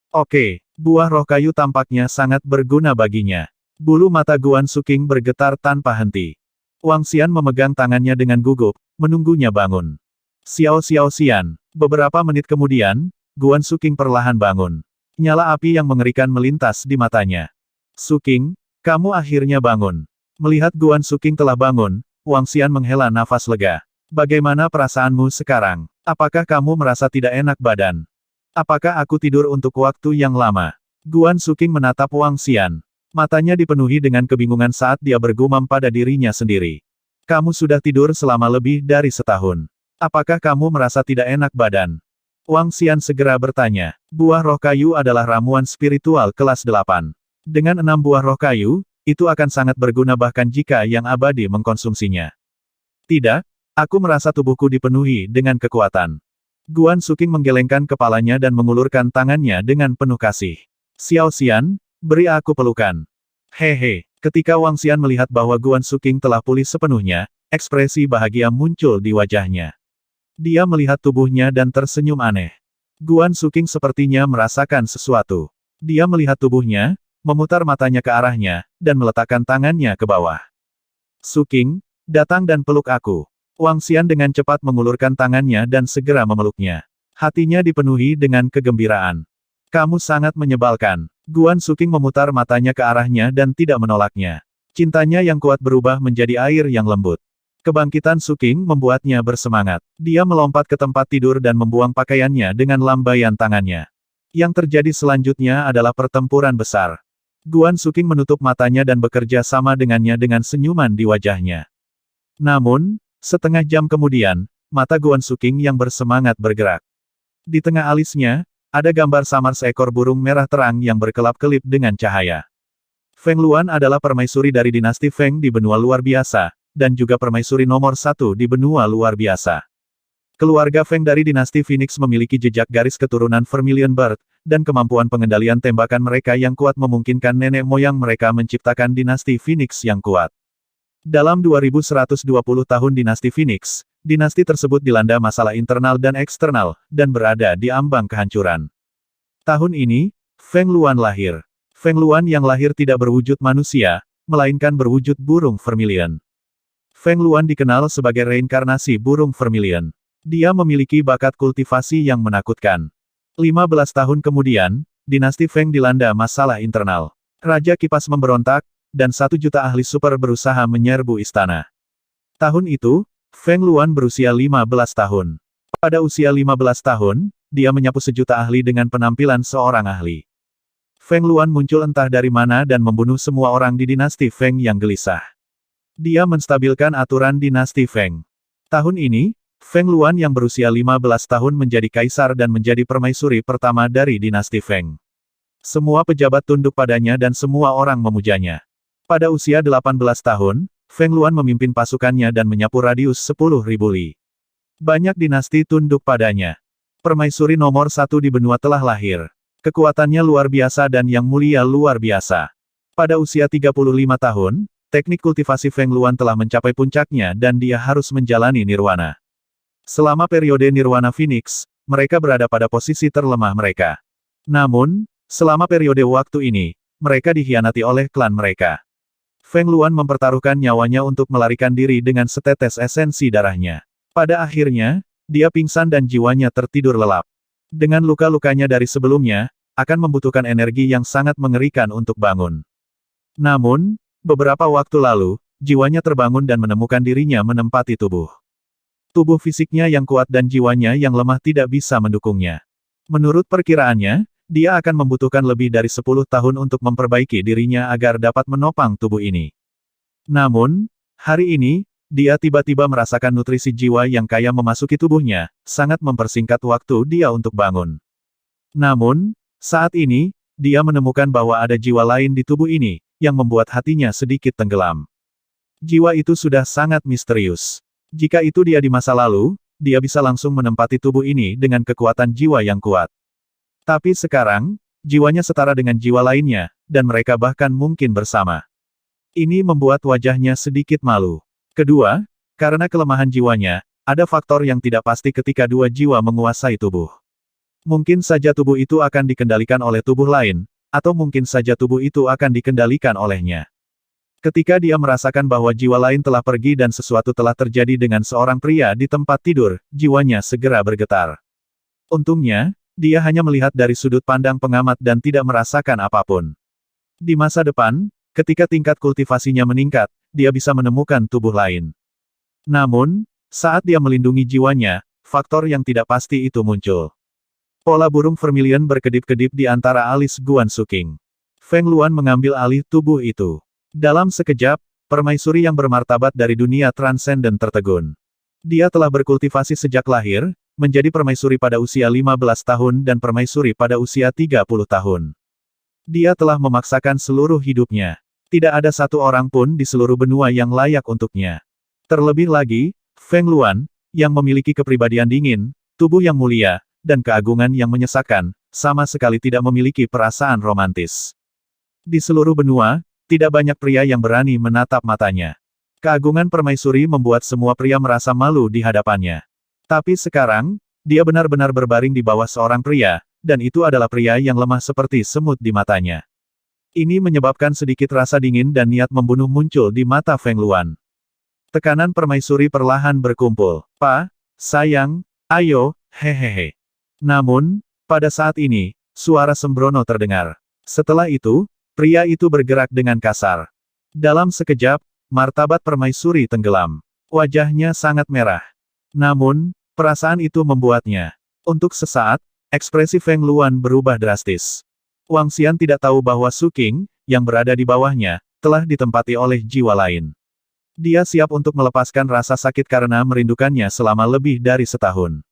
Oke, buah roh kayu tampaknya sangat berguna baginya. Bulu mata Guan Suking bergetar tanpa henti. Wang Xian memegang tangannya dengan gugup, menunggunya bangun. Xiao Xian. Beberapa menit kemudian, Guan Suking perlahan bangun. Nyala api yang mengerikan melintas di matanya. Su King, kamu akhirnya bangun. Melihat Guan Suking telah bangun, Wang Xian menghela nafas lega. Bagaimana perasaanmu sekarang? Apakah kamu merasa tidak enak badan? Apakah aku tidur untuk waktu yang lama? Guan Suking menatap Wang Xian. Matanya dipenuhi dengan kebingungan saat dia bergumam pada dirinya sendiri. Kamu sudah tidur selama lebih dari setahun. Apakah kamu merasa tidak enak badan? Wang Xian segera bertanya. Buah roh kayu adalah ramuan spiritual kelas 8. Dengan 6 buah roh kayu, itu akan sangat berguna bahkan jika yang abadi mengkonsumsinya. Tidak, aku merasa tubuhku dipenuhi dengan kekuatan. Guan Suking menggelengkan kepalanya dan mengulurkan tangannya dengan penuh kasih. Xiao Xian, beri aku pelukan. Hehe, ketika Wang Xian melihat bahwa Guan Suking telah pulih sepenuhnya, ekspresi bahagia muncul di wajahnya. Dia melihat tubuhnya dan tersenyum aneh. Guan Suking sepertinya merasakan sesuatu. Dia melihat tubuhnya, memutar matanya ke arahnya, dan meletakkan tangannya ke bawah. Suking, datang dan peluk aku. Wang Xian dengan cepat mengulurkan tangannya dan segera memeluknya. Hatinya dipenuhi dengan kegembiraan. Kamu sangat menyebalkan. Guan Suking memutar matanya ke arahnya dan tidak menolaknya. Cintanya yang kuat berubah menjadi air yang lembut. Kebangkitan Suking membuatnya bersemangat. Dia melompat ke tempat tidur dan membuang pakaiannya dengan lambaian tangannya. Yang terjadi selanjutnya adalah pertempuran besar. Guan Suking menutup matanya dan bekerja sama dengannya dengan senyuman di wajahnya. Namun, setengah jam kemudian, mata Guan Suking yang bersemangat bergerak. Di tengah alisnya, ada gambar samar seekor burung merah terang yang berkelap-kelip dengan cahaya. Feng Luan adalah permaisuri dari dinasti Feng di benua luar biasa, dan juga permaisuri nomor 1 di benua luar biasa. Keluarga Feng dari dinasti Phoenix memiliki jejak garis keturunan Vermilion Bird, dan kemampuan pengendalian tembakan mereka yang kuat memungkinkan nenek moyang mereka menciptakan dinasti Phoenix yang kuat. Dalam 2120 tahun dinasti Phoenix, dinasti tersebut dilanda masalah internal dan eksternal, dan berada di ambang kehancuran. Tahun ini, Feng Luan lahir. Feng Luan yang lahir tidak berwujud manusia, melainkan berwujud burung Vermilion. Feng Luan dikenal sebagai reinkarnasi burung Vermilion. Dia memiliki bakat kultivasi yang menakutkan. 15 tahun kemudian, dinasti Feng dilanda masalah internal. Raja Kipas memberontak, dan 1 juta ahli super berusaha menyerbu istana. Tahun itu, Feng Luan berusia 15 tahun. Pada usia 15 tahun, dia menyapu 1 juta ahli dengan penampilan seorang ahli. Feng Luan muncul entah dari mana dan membunuh semua orang di dinasti Feng yang gelisah. Dia menstabilkan aturan dinasti Feng. Tahun ini, Feng Luan yang berusia 15 tahun menjadi kaisar dan menjadi permaisuri pertama dari dinasti Feng. Semua pejabat tunduk padanya dan semua orang memujanya. Pada usia 18 tahun, Feng Luan memimpin pasukannya dan menyapu radius 10.000 li. Banyak dinasti tunduk padanya. Permaisuri nomor 1 di benua telah lahir. Kekuatannya luar biasa dan yang mulia luar biasa. Pada usia 35 tahun, teknik kultivasi Feng Luan telah mencapai puncaknya dan dia harus menjalani nirwana. Selama periode nirwana Phoenix, mereka berada pada posisi terlemah mereka. Namun, selama periode waktu ini, mereka dikhianati oleh klan mereka. Feng Luan mempertaruhkan nyawanya untuk melarikan diri dengan setetes esensi darahnya. Pada akhirnya, dia pingsan dan jiwanya tertidur lelap. Dengan luka-lukanya dari sebelumnya, akan membutuhkan energi yang sangat mengerikan untuk bangun. Namun, beberapa waktu lalu, jiwanya terbangun dan menemukan dirinya menempati tubuh. Tubuh fisiknya yang kuat dan jiwanya yang lemah tidak bisa mendukungnya. Menurut perkiraannya, dia akan membutuhkan lebih dari 10 tahun untuk memperbaiki dirinya agar dapat menopang tubuh ini. Namun, hari ini, dia tiba-tiba merasakan nutrisi jiwa yang kaya memasuki tubuhnya, sangat mempersingkat waktu dia untuk bangun. Namun, saat ini, dia menemukan bahwa ada jiwa lain di tubuh ini, yang membuat hatinya sedikit tenggelam. Jiwa itu sudah sangat misterius. Jika itu dia di masa lalu, dia bisa langsung menempati tubuh ini dengan kekuatan jiwa yang kuat. Tapi sekarang, jiwanya setara dengan jiwa lainnya, dan mereka bahkan mungkin bersama. Ini membuat wajahnya sedikit malu. Kedua, karena kelemahan jiwanya, ada faktor yang tidak pasti ketika dua jiwa menguasai tubuh. Mungkin saja tubuh itu akan dikendalikan oleh tubuh lain, atau mungkin saja tubuh itu akan dikendalikan olehnya. Ketika dia merasakan bahwa jiwa lain telah pergi dan sesuatu telah terjadi dengan seorang pria di tempat tidur, jiwanya segera bergetar. Untungnya, dia hanya melihat dari sudut pandang pengamat dan tidak merasakan apapun. Di masa depan, ketika tingkat kultivasinya meningkat, dia bisa menemukan tubuh lain. Namun, saat dia melindungi jiwanya, faktor yang tidak pasti itu muncul. Pola burung vermilion berkedip-kedip di antara alis Guan Suking. Feng Luan mengambil alih tubuh itu. Dalam sekejap, permaisuri yang bermartabat dari dunia transenden tertegun. Dia telah berkultivasi sejak lahir, menjadi permaisuri pada usia 15 tahun dan permaisuri pada usia 30 tahun. Dia telah memaksakan seluruh hidupnya. Tidak ada satu orang pun di seluruh benua yang layak untuknya. Terlebih lagi, Feng Luan, yang memiliki kepribadian dingin, tubuh yang mulia, dan keagungan yang menyesakkan, sama sekali tidak memiliki perasaan romantis. Di seluruh benua, tidak banyak pria yang berani menatap matanya. Keagungan permaisuri membuat semua pria merasa malu di hadapannya. Tapi sekarang, dia benar-benar berbaring di bawah seorang pria, dan itu adalah pria yang lemah seperti semut di matanya. Ini menyebabkan sedikit rasa dingin dan niat membunuh muncul di mata Feng Luan. Tekanan permaisuri perlahan berkumpul. "Pa, sayang, ayo, hehehe." Namun, pada saat ini, suara sembrono terdengar. Setelah itu, pria itu bergerak dengan kasar. Dalam sekejap, martabat permaisuri tenggelam. Wajahnya sangat merah. Namun, perasaan itu membuatnya. Untuk sesaat, ekspresi Feng Luan berubah drastis. Wang Xian tidak tahu bahwa Su Qing, yang berada di bawahnya, telah ditempati oleh jiwa lain. Dia siap untuk melepaskan rasa sakit karena merindukannya selama lebih dari setahun.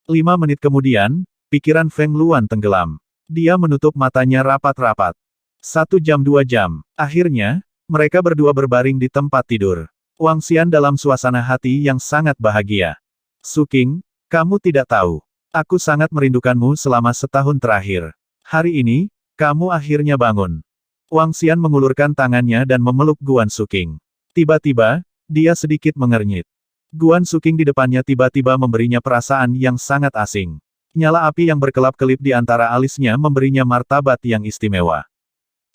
5 menit kemudian, pikiran Feng Luan tenggelam. Dia menutup matanya rapat-rapat. 1 jam 2 jam. Akhirnya, mereka berdua berbaring di tempat tidur. Wang Xian dalam suasana hati yang sangat bahagia. "Su Qing, kamu tidak tahu. Aku sangat merindukanmu selama setahun terakhir. Hari ini, kamu akhirnya bangun." Wang Xian mengulurkan tangannya dan memeluk Guan Suking. Tiba-tiba, dia sedikit mengernyit. Guan Suking di depannya tiba-tiba memberinya perasaan yang sangat asing. Nyala api yang berkelap-kelip di antara alisnya memberinya martabat yang istimewa.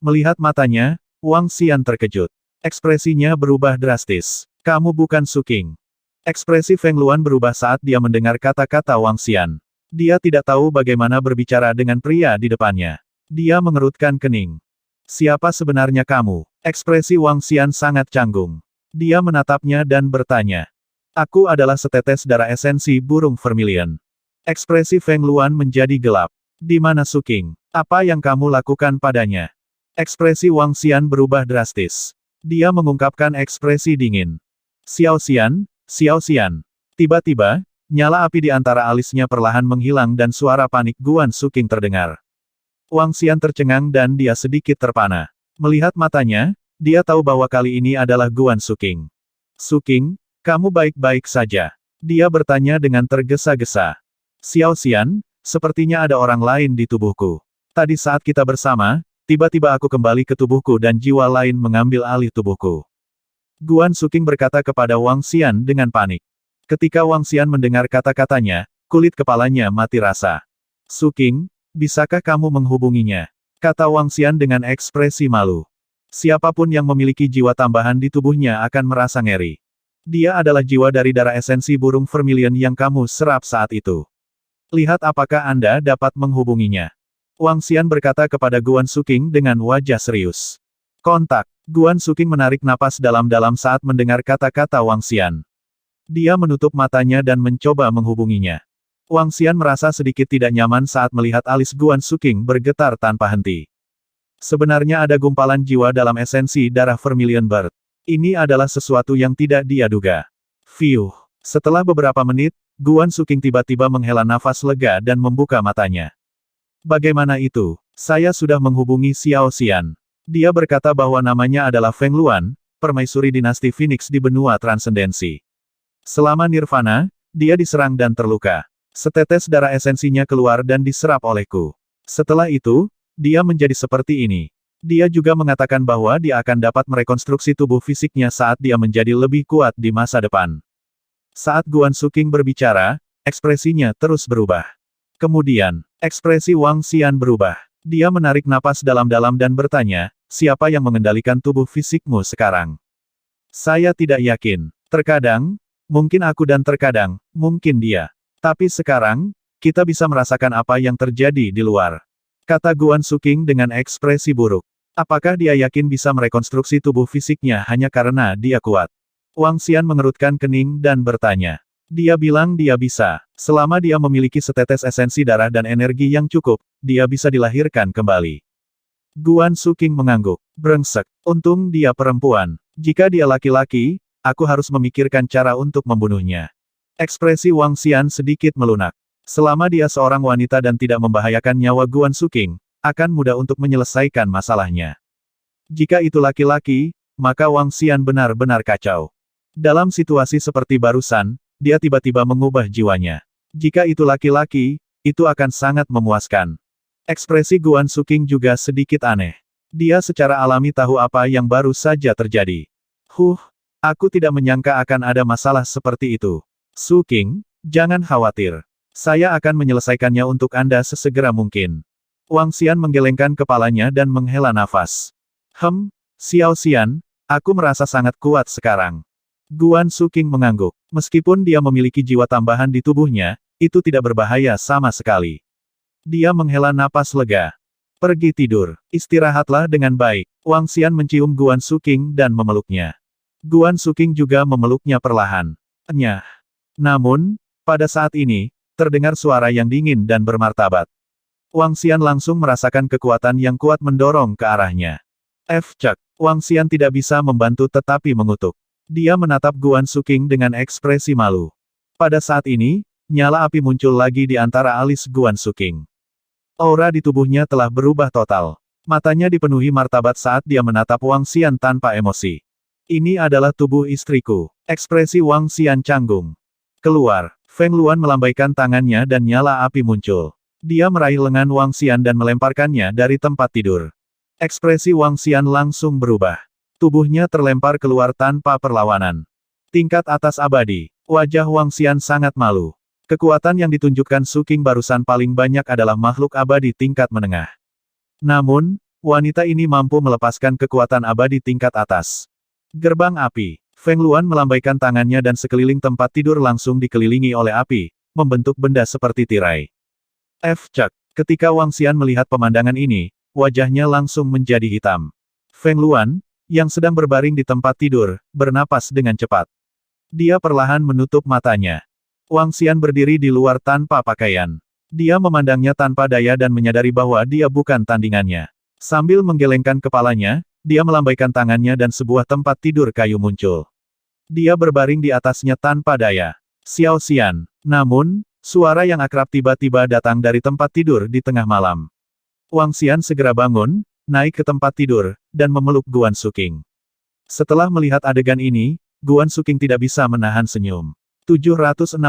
Melihat matanya, Wang Xian terkejut. Ekspresinya berubah drastis. "Kamu bukan Su Qing." Ekspresi Feng Luan berubah saat dia mendengar kata-kata Wang Xian. Dia tidak tahu bagaimana berbicara dengan pria di depannya. Dia mengerutkan kening. "Siapa sebenarnya kamu?" Ekspresi Wang Xian sangat canggung. Dia menatapnya dan bertanya. "Aku adalah setetes darah esensi burung vermilion." Ekspresi Feng Luan menjadi gelap. "Di mana Su Qing? Apa yang kamu lakukan padanya?" Ekspresi Wang Xian berubah drastis. Dia mengungkapkan ekspresi dingin. "Xiao Xian, Xiao Xian." Tiba-tiba, nyala api di antara alisnya perlahan menghilang dan suara panik Guan Suking terdengar. Wang Xian tercengang dan dia sedikit terpana. Melihat matanya, dia tahu bahwa kali ini adalah Guan Suking. "Suking, kamu baik-baik saja?" Dia bertanya dengan tergesa-gesa. "Xiao Xian, sepertinya ada orang lain di tubuhku. Tadi saat kita bersama, tiba-tiba aku kembali ke tubuhku dan jiwa lain mengambil alih tubuhku. Guan Suking berkata kepada Wang Xian dengan panik. Ketika Wang Xian mendengar kata-katanya, kulit kepalanya mati rasa. Suking, bisakah kamu menghubunginya? Kata Wang Xian dengan ekspresi malu. Siapapun yang memiliki jiwa tambahan di tubuhnya akan merasa ngeri. Dia adalah jiwa dari darah esensi burung vermilion yang kamu serap saat itu. Lihat apakah Anda dapat menghubunginya. Wang Xian berkata kepada Guan Suking dengan wajah serius. Kontak. Guan Suking menarik napas dalam-dalam saat mendengar kata-kata Wang Xian. Dia menutup matanya dan mencoba menghubunginya. Wang Xian merasa sedikit tidak nyaman saat melihat alis Guan Suking bergetar tanpa henti. Sebenarnya ada gumpalan jiwa dalam esensi darah Vermilion Bird. Ini adalah sesuatu yang tidak dia duga. Fiuh. Setelah beberapa menit, Guan Suking tiba-tiba menghela nafas lega dan membuka matanya. Bagaimana itu? Saya sudah menghubungi Xiao Xian. Dia berkata bahwa namanya adalah Feng Luan, permaisuri dinasti Phoenix di benua transendensi. Selama nirvana, dia diserang dan terluka. Setetes darah esensinya keluar dan diserap olehku. Setelah itu, dia menjadi seperti ini. Dia juga mengatakan bahwa dia akan dapat merekonstruksi tubuh fisiknya saat dia menjadi lebih kuat di masa depan. Saat Guan Suking berbicara, ekspresinya terus berubah. Kemudian, ekspresi Wang Xian berubah. Dia menarik napas dalam-dalam dan bertanya, siapa yang mengendalikan tubuh fisikmu sekarang? Saya tidak yakin. Terkadang, mungkin aku dan terkadang, mungkin dia. Tapi sekarang, kita bisa merasakan apa yang terjadi di luar. Kata Guan Suking dengan ekspresi buruk. Apakah dia yakin bisa merekonstruksi tubuh fisiknya hanya karena dia kuat? Wang Xian mengerutkan kening dan bertanya. Dia bilang dia bisa. Selama dia memiliki setetes esensi darah dan energi yang cukup, dia bisa dilahirkan kembali. Guan Suking mengangguk. Brengsek. Untung dia perempuan. Jika dia laki-laki, aku harus memikirkan cara untuk membunuhnya. Ekspresi Wang Xian sedikit melunak. Selama dia seorang wanita dan tidak membahayakan nyawa Guan Suking, akan mudah untuk menyelesaikan masalahnya. Jika itu laki-laki, maka Wang Xian benar-benar kacau. Dalam situasi seperti barusan, dia tiba-tiba mengubah jiwanya. Jika itu laki-laki, itu akan sangat memuaskan. Ekspresi Guan Suking juga sedikit aneh. Dia secara alami tahu apa yang baru saja terjadi. Aku tidak menyangka akan ada masalah seperti itu. Suking, jangan khawatir. Saya akan menyelesaikannya untuk Anda sesegera mungkin. Wang Xian menggelengkan kepalanya dan menghela nafas. Xiao Xian, aku merasa sangat kuat sekarang. Guan Suking mengangguk. Meskipun dia memiliki jiwa tambahan di tubuhnya, itu tidak berbahaya sama sekali. Dia menghela napas lega. Pergi tidur. Istirahatlah dengan baik. Wang Xian mencium Guan Suking dan memeluknya. Guan Suking juga memeluknya perlahan. Namun, pada saat ini, terdengar suara yang dingin dan bermartabat. Wang Xian langsung merasakan kekuatan yang kuat mendorong ke arahnya. Cek. Wang Xian tidak bisa membantu tetapi mengutuk. Dia menatap Guan Suking dengan ekspresi malu. Pada saat ini, nyala api muncul lagi di antara alis Guan Suking. Aura di tubuhnya telah berubah total. Matanya dipenuhi martabat saat dia menatap Wang Xian tanpa emosi. Ini adalah tubuh istriku. Ekspresi Wang Xian canggung. Keluar. Feng Luan melambaikan tangannya dan nyala api muncul. Dia meraih lengan Wang Xian dan melemparkannya dari tempat tidur. Ekspresi Wang Xian langsung berubah. Tubuhnya terlempar keluar tanpa perlawanan. Tingkat atas abadi. Wajah Wang Xian sangat malu. Kekuatan yang ditunjukkan Suking barusan paling banyak adalah makhluk abadi tingkat menengah. Namun, wanita ini mampu melepaskan kekuatan abadi tingkat atas. Gerbang api. Feng Luan melambaikan tangannya dan sekeliling tempat tidur langsung dikelilingi oleh api, membentuk benda seperti tirai. Cek. Ketika Wang Xian melihat pemandangan ini, wajahnya langsung menjadi hitam. Feng Luan, yang sedang berbaring di tempat tidur, bernapas dengan cepat. Dia perlahan menutup matanya. Wang Xian berdiri di luar tanpa pakaian. Dia memandangnya tanpa daya dan menyadari bahwa dia bukan tandingannya. Sambil menggelengkan kepalanya, dia melambaikan tangannya dan sebuah tempat tidur kayu muncul. Dia berbaring di atasnya tanpa daya. Xiao Xian. Namun, suara yang akrab tiba-tiba datang dari tempat tidur di tengah malam. Wang Xian segera bangun, naik ke tempat tidur, dan memeluk Guan Suking. Setelah melihat adegan ini, Guan Suking tidak bisa menahan senyum. 760.